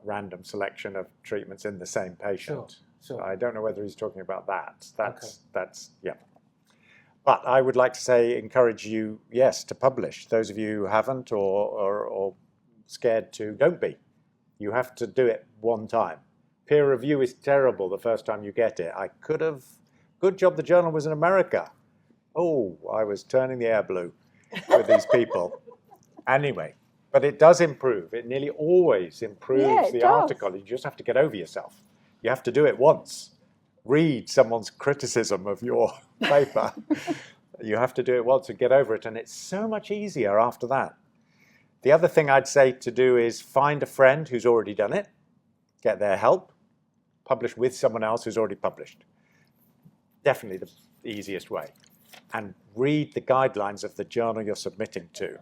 random selection of treatments in the same patient. Sure. I don't know whether he's talking about that. That's yeah. But I would like to encourage you, yes, to publish. Those of you who haven't or scared to, don't be. You have to do it one time. Peer review is terrible the first time you get it. Good job the journal was in America. Oh, I was turning the air blue with these people. Anyway, but it does improve. It nearly always improves the article. You just have to get over yourself. You have to do it once. Read someone's criticism of your paper. You have to do it once and get over it, and it's so much easier after that. The other thing I'd say to do is find a friend who's already done it, get their help, publish with someone else who's already published. Definitely the easiest way. And read the guidelines of the journal you're submitting to.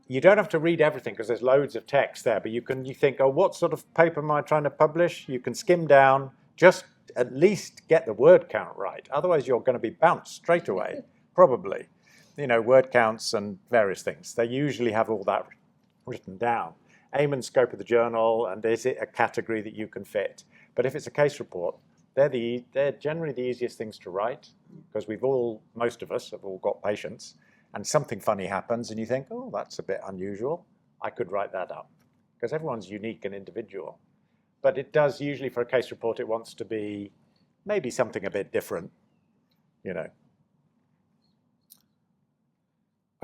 You don't have to read everything because there's loads of text there, but you think, oh, what sort of paper am I trying to publish? You can skim down, just at least get the word count right. Otherwise, you're going to be bounced straight away, probably. Word counts and various things. They usually have all that written down. Aim and scope of the journal, and is it a category that you can fit? But if it's a case report, they're generally the easiest things to write because most of us have all got patients, and something funny happens and you think, oh, that's a bit unusual. I could write that up because everyone's unique and individual. But it does usually for a case report, it wants to be maybe something a bit different, I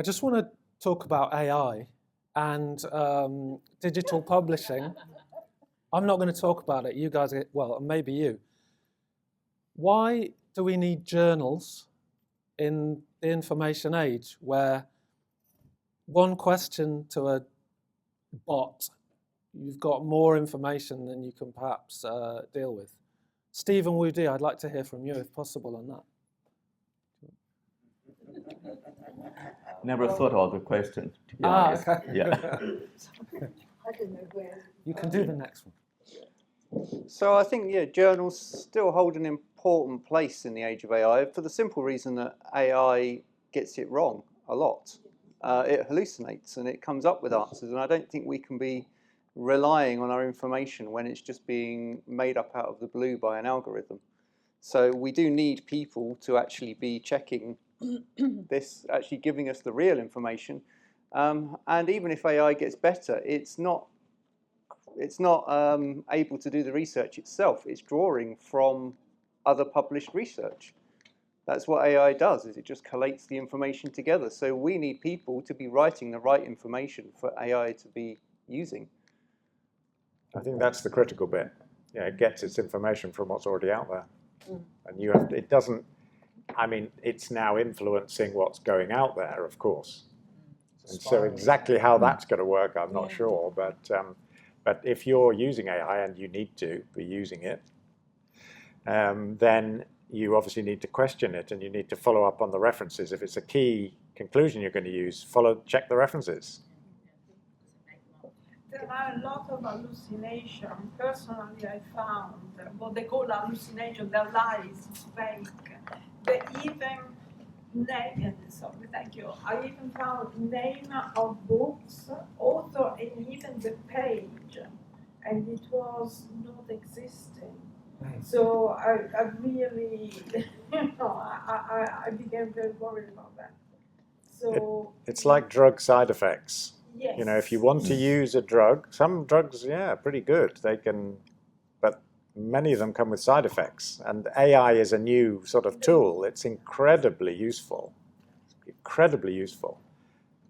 just want to talk about AI and digital publishing. I'm not going to talk about it. You guys, maybe you. Why do we need journals in the information age where one question to a bot, you've got more information than you can perhaps deal with? Stephen Woody, I'd like to hear from you if possible on that. Never thought of the question, to be honest. Okay. Yeah. I don't know where. You can do the next one. So I think, journals still hold an important place in the age of AI for the simple reason that AI gets it wrong a lot. It hallucinates and it comes up with answers, and I don't think we can be relying on our information when it's just being made up out of the blue by an algorithm. So we do need people to actually be checking this actually giving us the real information. And even if AI gets better, it's not able to do the research itself. It's drawing from other published research. That's what AI does, is it just collates the information together. So we need people to be writing the right information for AI to be using. I think that's the critical bit. Yeah, it gets its information from what's already out there. And you have to, it doesn't, I mean, it's now influencing what's going out there, of course. And so exactly how that's going to work, I'm not sure. But if you're using AI, and you need to be using it, then you obviously need to question it, and you need to follow up on the references. If it's a key conclusion you're going to use, check the references. There are a lot of hallucination. Personally, I found what they call hallucination, they're lies, it's fake. They even name, sorry, thank you. I even found name of books, author, and even the page, and it was not existing. So I really, I became very worried about that. So it's like drug side effects. yes. You know, if you want to use a drug, some drugs, yeah, pretty good. They can, but many of them come with side effects. And AI is a new sort of tool. It's incredibly useful,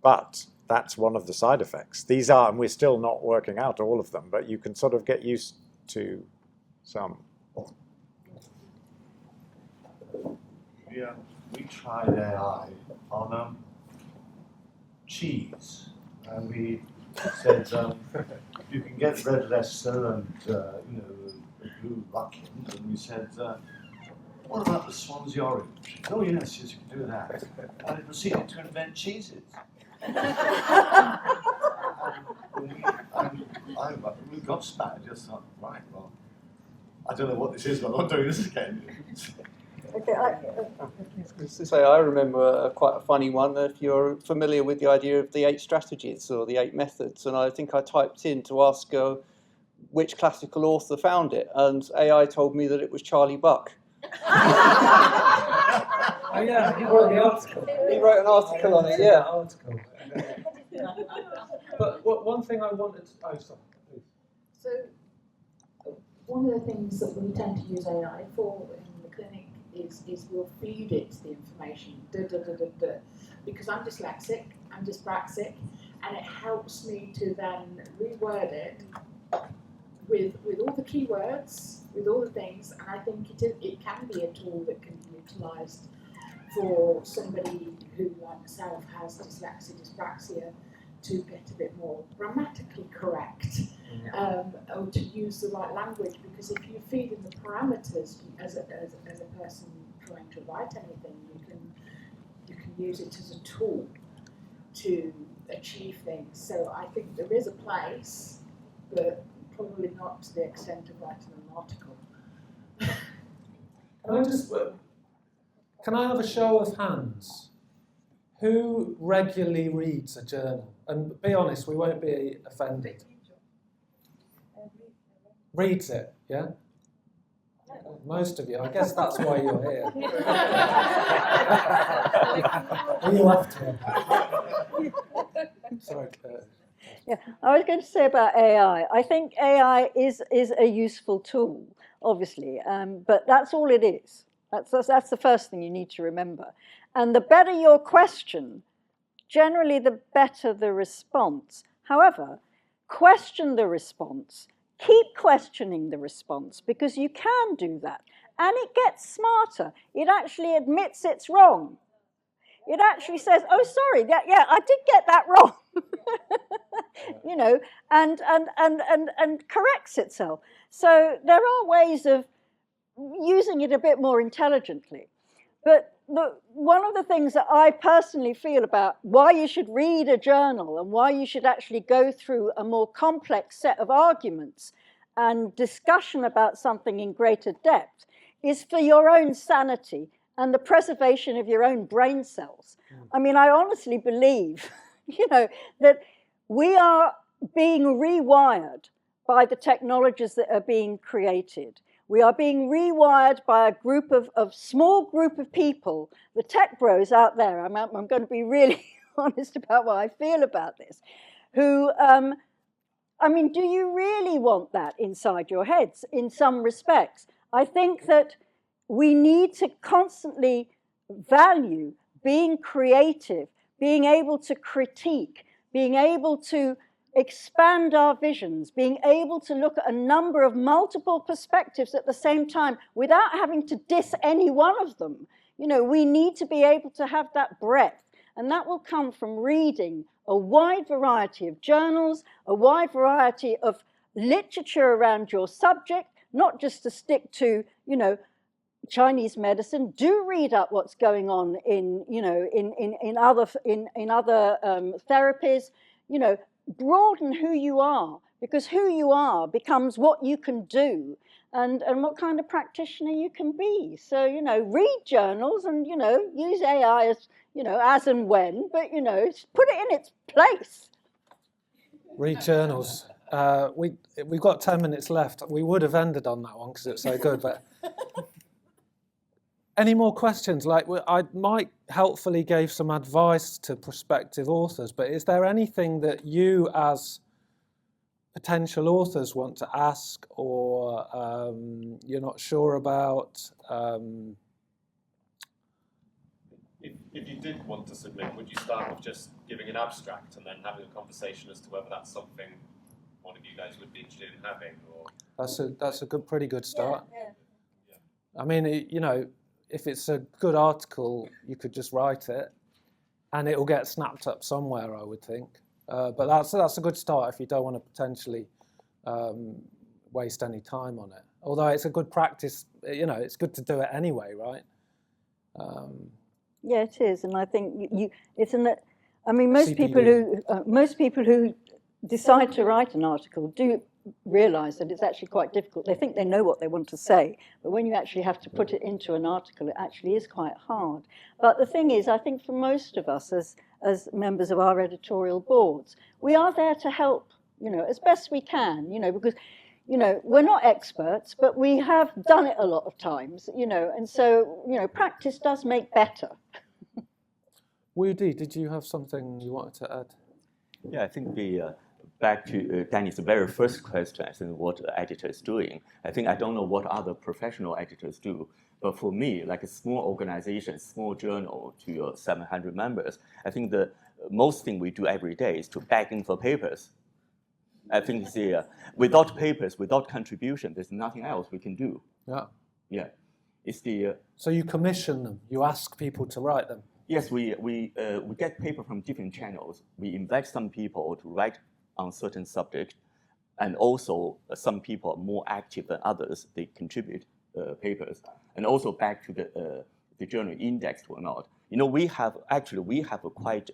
But that's one of the side effects. These are, and we're still not working out all of them, but you can sort of get used to some. Yeah, we tried AI on cheese, and we said you can get red Leicester and blue Buckland, and we said, what about the Swansea orange? Oh yes, you can do that. And it proceeded to invent cheeses. We got spat. I just thought, right, well, I don't know what this is, but I'm not doing this again. Okay, I remember quite a funny one, if you're familiar with the idea of the 8 strategies or the 8 methods, and I think I typed in to ask which classical author found it, and AI told me that it was Charlie Buck. Oh yeah, he wrote the article. He wrote an article on it, yeah. Article. But one thing I wanted to... Oh, sorry. So one of the things that we tend to use AI for in the clinic is we'll feed it the information, because I'm dyslexic, I'm dyspraxic, and it helps me to then reword it with all the keywords, with all the things, and I think it can be a tool that can be utilised for somebody who, like myself, has dyslexia, dyspraxia, to get a bit more grammatically correct, or to use the right language, because if you feed in the parameters as a person trying to write anything, you can use it as a tool to achieve things. So I think there is a place, but probably not to the extent of writing an article. Can I have a show of hands? Who regularly reads a journal? And be honest, we won't be offended. Reads it, yeah? Most of you. I guess that's why you're here. You have to. Sorry, Kurt. Yeah, I was going to say about AI. I think AI is a useful tool, obviously, but that's all it is. That's the first thing you need to remember. And the better your question, generally the better the response. However, question the response. Keep questioning the response, because you can do that. And it gets smarter. It actually admits it's wrong. It actually says, oh, sorry, yeah, I did get that wrong. You know, and corrects itself. So there are ways of using it a bit more intelligently. But one of the things that I personally feel about why you should read a journal and why you should actually go through a more complex set of arguments and discussion about something in greater depth is for your own sanity and the preservation of your own brain cells. I mean, I honestly believe, you know, that we are being rewired by the technologies that are being created. We are being rewired by a group of small group of people, the tech bros out there. I'm going to be really honest about what I feel about this, who, I mean, do you really want that inside your heads in some respects? I think that we need to constantly value being creative, being able to critique, being able to expand our visions, being able to look at a number of multiple perspectives at the same time without having to diss any one of them. You know, we need to be able to have that breadth, and that will come from reading a wide variety of journals, a wide variety of literature around your subject, not just to stick to, you know, Chinese medicine. Do read up what's going on in, you know, in other therapies. You know, broaden who you are, because who you are becomes what you can do and what kind of practitioner you can be. So, you know, read journals and, you know, use AI as, you know, as and when, but, you know, put it in its place. Read journals. We've got 10 minutes left. We would have ended on that one because it's so good, but any more questions? Like, Mike helpfully gave some advice to prospective authors, but is there anything that you as potential authors want to ask or you're not sure about? If you did want to submit, would you start with just giving an abstract and then having a conversation as to whether that's something one of you guys would be interested in having? Or That's a pretty good start. Yeah. I mean, you know, if it's a good article, you could just write it, and it will get snapped up somewhere, I would think. But that's a good start if you don't want to potentially waste any time on it. Although it's a good practice, you know, it's good to do it anyway, right? Yeah, it is, and I think I mean, most people who decide to write an article do realise that it's actually quite difficult. They think they know what they want to say, but when you actually have to put it into an article, it actually is quite hard. But the thing is, I think for most of us as members of our editorial boards, we are there to help, you know, as best we can, you know, because, you know, we're not experts, but we have done it a lot of times, you know, and so, you know, practice does make better. Woody, did you have something you wanted to add? Yeah, I think back to Danny's very first question, I think what the editor is doing. I think I don't know what other professional editors do, but for me, like a small organization, small journal to your 700 members, I think the most thing we do every day is to begging for papers. I think without papers, without contribution, there's nothing else we can do. Yeah. Yeah. It's So you commission them, you ask people to write them? Yes, we get paper from different channels. We invite some people to write on certain subject, and also some people are more active than others. They contribute papers, and also back to the journal indexed or not. You know, we have a quite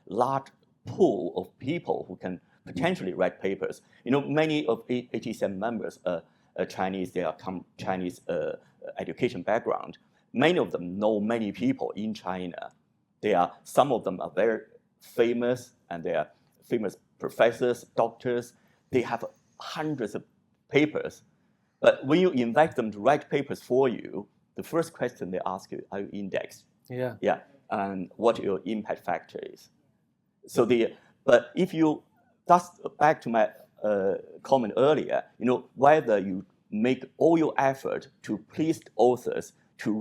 large pool of people who can potentially write papers. You know, many of ATCM members are Chinese. They are Chinese education background. Many of them know many people in China. Some of them are very famous, and they are famous professors, doctors. They have hundreds of papers. But when you invite them to write papers for you, the first question they ask you, are you indexed? Yeah. Yeah, and what your impact factor is. So but if you, that's back to my comment earlier, you know, whether you make all your effort to please authors to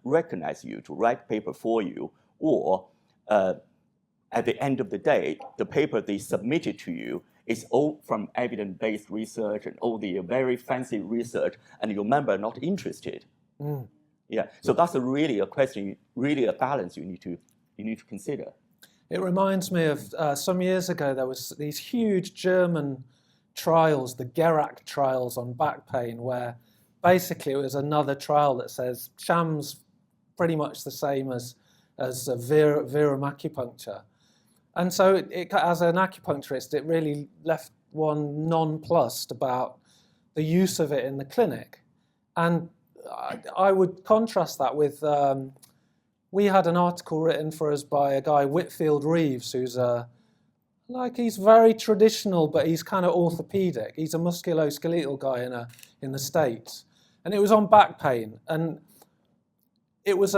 recognize you, to write paper for you, or at the end of the day, the paper they submitted to you is all from evidence-based research and all the very fancy research, and your member are not interested. Mm. Yeah, so that's really a question, really a balance you need to consider. It reminds me of some years ago, there was these huge German trials, the Gerac trials on back pain, where basically it was another trial that says shams pretty much the same as Verum acupuncture. And so as an acupuncturist, it really left one nonplussed about the use of it in the clinic. And I would contrast that with, we had an article written for us by a guy, Whitfield Reeves, who's he's very traditional, but he's kind of orthopedic. He's a musculoskeletal guy in the States. and it was on back pain, and it was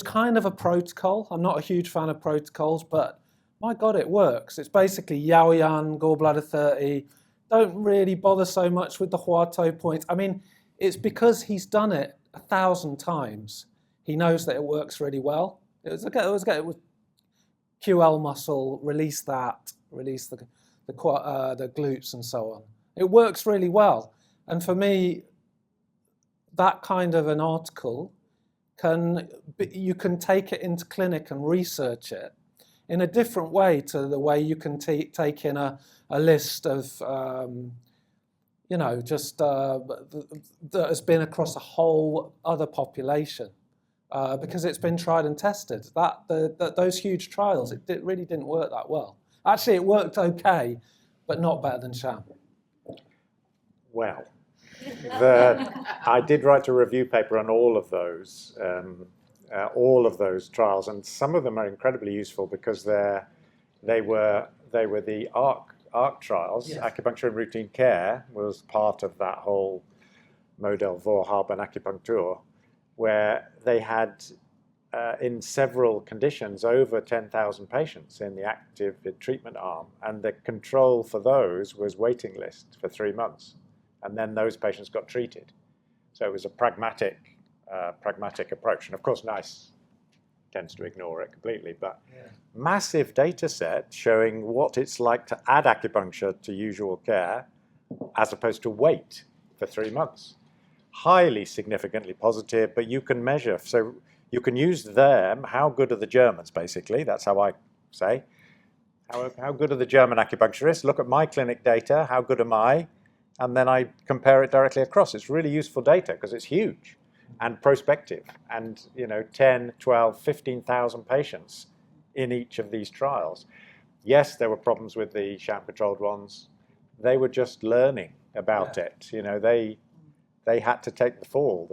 kind of a protocol. I'm not a huge fan of protocols, but my God, it works. It's basically Yao Yan, gallbladder 30. Don't really bother so much with the Huatou points. I mean, it's because he's done it 1,000 times. He knows that it works really well. It was QL muscle, release that, release the glutes and so on. It works really well. And for me, that kind of an article, you can take it into clinic and research it in a different way to the way you can take in a list of, that has been across a whole other population. Because it's been tried and tested. Those huge trials, it really didn't work that well. Actually, it worked okay, but not better than sham. Well, I did write a review paper on all of those trials, and some of them are incredibly useful because they were the ARC trials. Yes. Acupuncture and routine care was part of that whole Modell Vorhaben Acupuncture, where they had, in several conditions, over 10,000 patients in the active treatment arm, and the control for those was waiting list for 3 months, and then those patients got treated. So it was a pragmatic approach, and of course NICE tends to ignore it completely, but massive data set showing what it's like to add acupuncture to usual care as opposed to wait for 3 months. Highly significantly positive, but you can measure. So you can use them. How good are the Germans, basically? That's how I say. How good are the German acupuncturists? Look at my clinic data. How good am I? And then I compare it directly across. It's really useful data because it's huge and prospective. And 10, 12, 15,000 patients in each of these trials. Yes, there were problems with the sham-controlled ones. They were just learning about it. They had to take the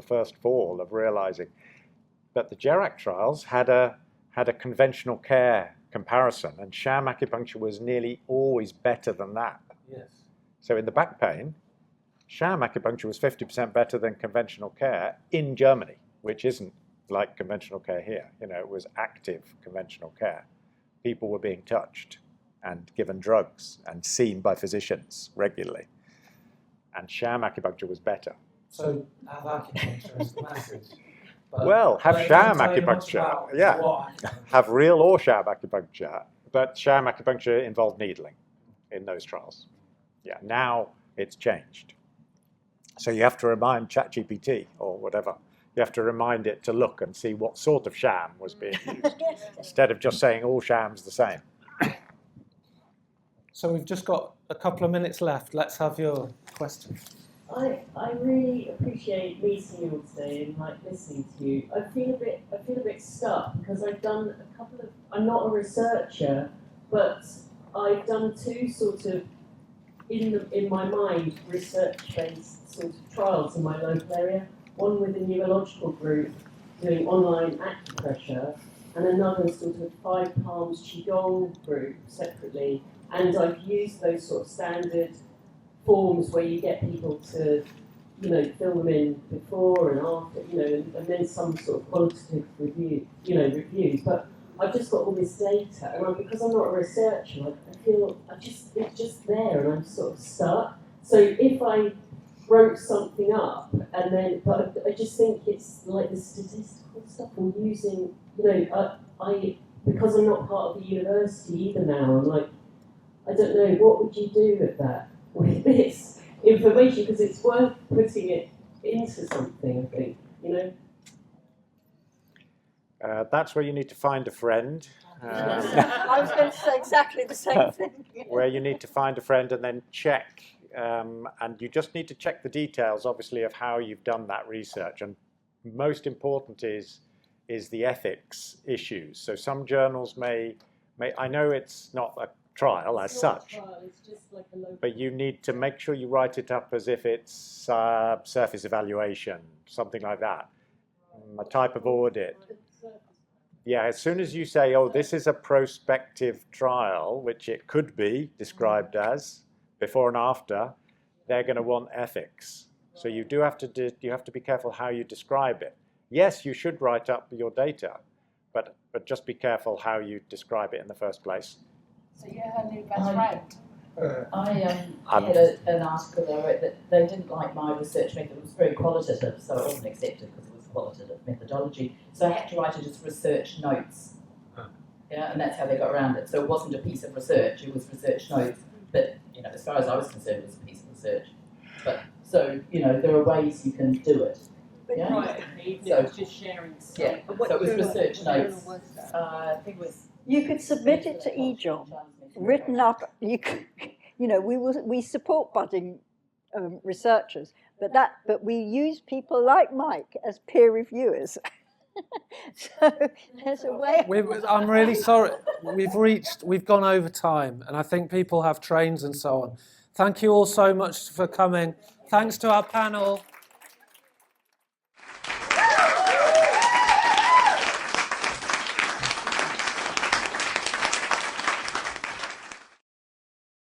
first fall of realizing. But the GERAC trials had a conventional care comparison, and sham acupuncture was nearly always better than that. Yes. So in the back pain, sham acupuncture was 50% better than conventional care in Germany, which isn't like conventional care here. It was active conventional care. People were being touched and given drugs and seen by physicians regularly. And sham acupuncture was better. So have acupuncture is the message. Well, have sham acupuncture. Yeah, have real or sham acupuncture. But sham acupuncture involved needling in those trials. Yeah, now it's changed. So you have to remind ChatGPT or whatever. You have to remind it to look and see what sort of sham was being used instead of just saying all shams the same. So we've just got a couple of minutes left. Let's have your question. I really appreciate meeting you all today and listening to you. I feel a bit stuck because I've done a couple of. I'm not a researcher, but I've done two sort of in my mind research-based sort of trials in my local area. One with a neurological group doing online acupressure, and another sort of 5 Palms Qigong group separately. And I've used those sort of standard forms where you get people to, fill them in before and after, and then some sort of quantitative reviews. But I've just got all this data, and because I'm not a researcher, I feel it's just there, and I'm sort of stuck. So if I wrote something up, but I just think it's like the statistical stuff or using, I because I'm not part of the university either now, I'm like, I don't know, what would you do with that? With this information, because it's worth putting it into something, I think, That's where you need to find a friend. I was going to say exactly the same thing. Where you need to find a friend and then check. And you just need to check the details, obviously, of how you've done that research. And most important is the ethics issues. So some journals may I know it's not a trial as such, it's just like a local. But you need to make sure you write it up as if it's surface evaluation, something like that, a type of audit. Yeah, as soon as you say, oh, this is a prospective trial, which it could be described as, before and after, they're going to want ethics. So you do have to you have to be careful how you describe it. Yes, you should write up your data, but just be careful how you describe it in the first place. So you're her new best friend. I had an article that I wrote that they didn't like my research method. It was very qualitative, so it wasn't accepted because it was qualitative methodology. So I had to write it as research notes. Yeah, and that's how they got around it. So it wasn't a piece of research; it was research notes. But as far as I was concerned, it was a piece of research. But so there are ways you can do it. Yeah? Right, So it's just sharing stuff. yeah, so it was research notes. I think it was. You could submit it to eJob, written up. We support budding researchers, but we use people like Mike as peer reviewers. So there's a way. I'm really sorry. We've gone over time, and I think people have trains and so on. Thank you all so much for coming. Thanks to our panel.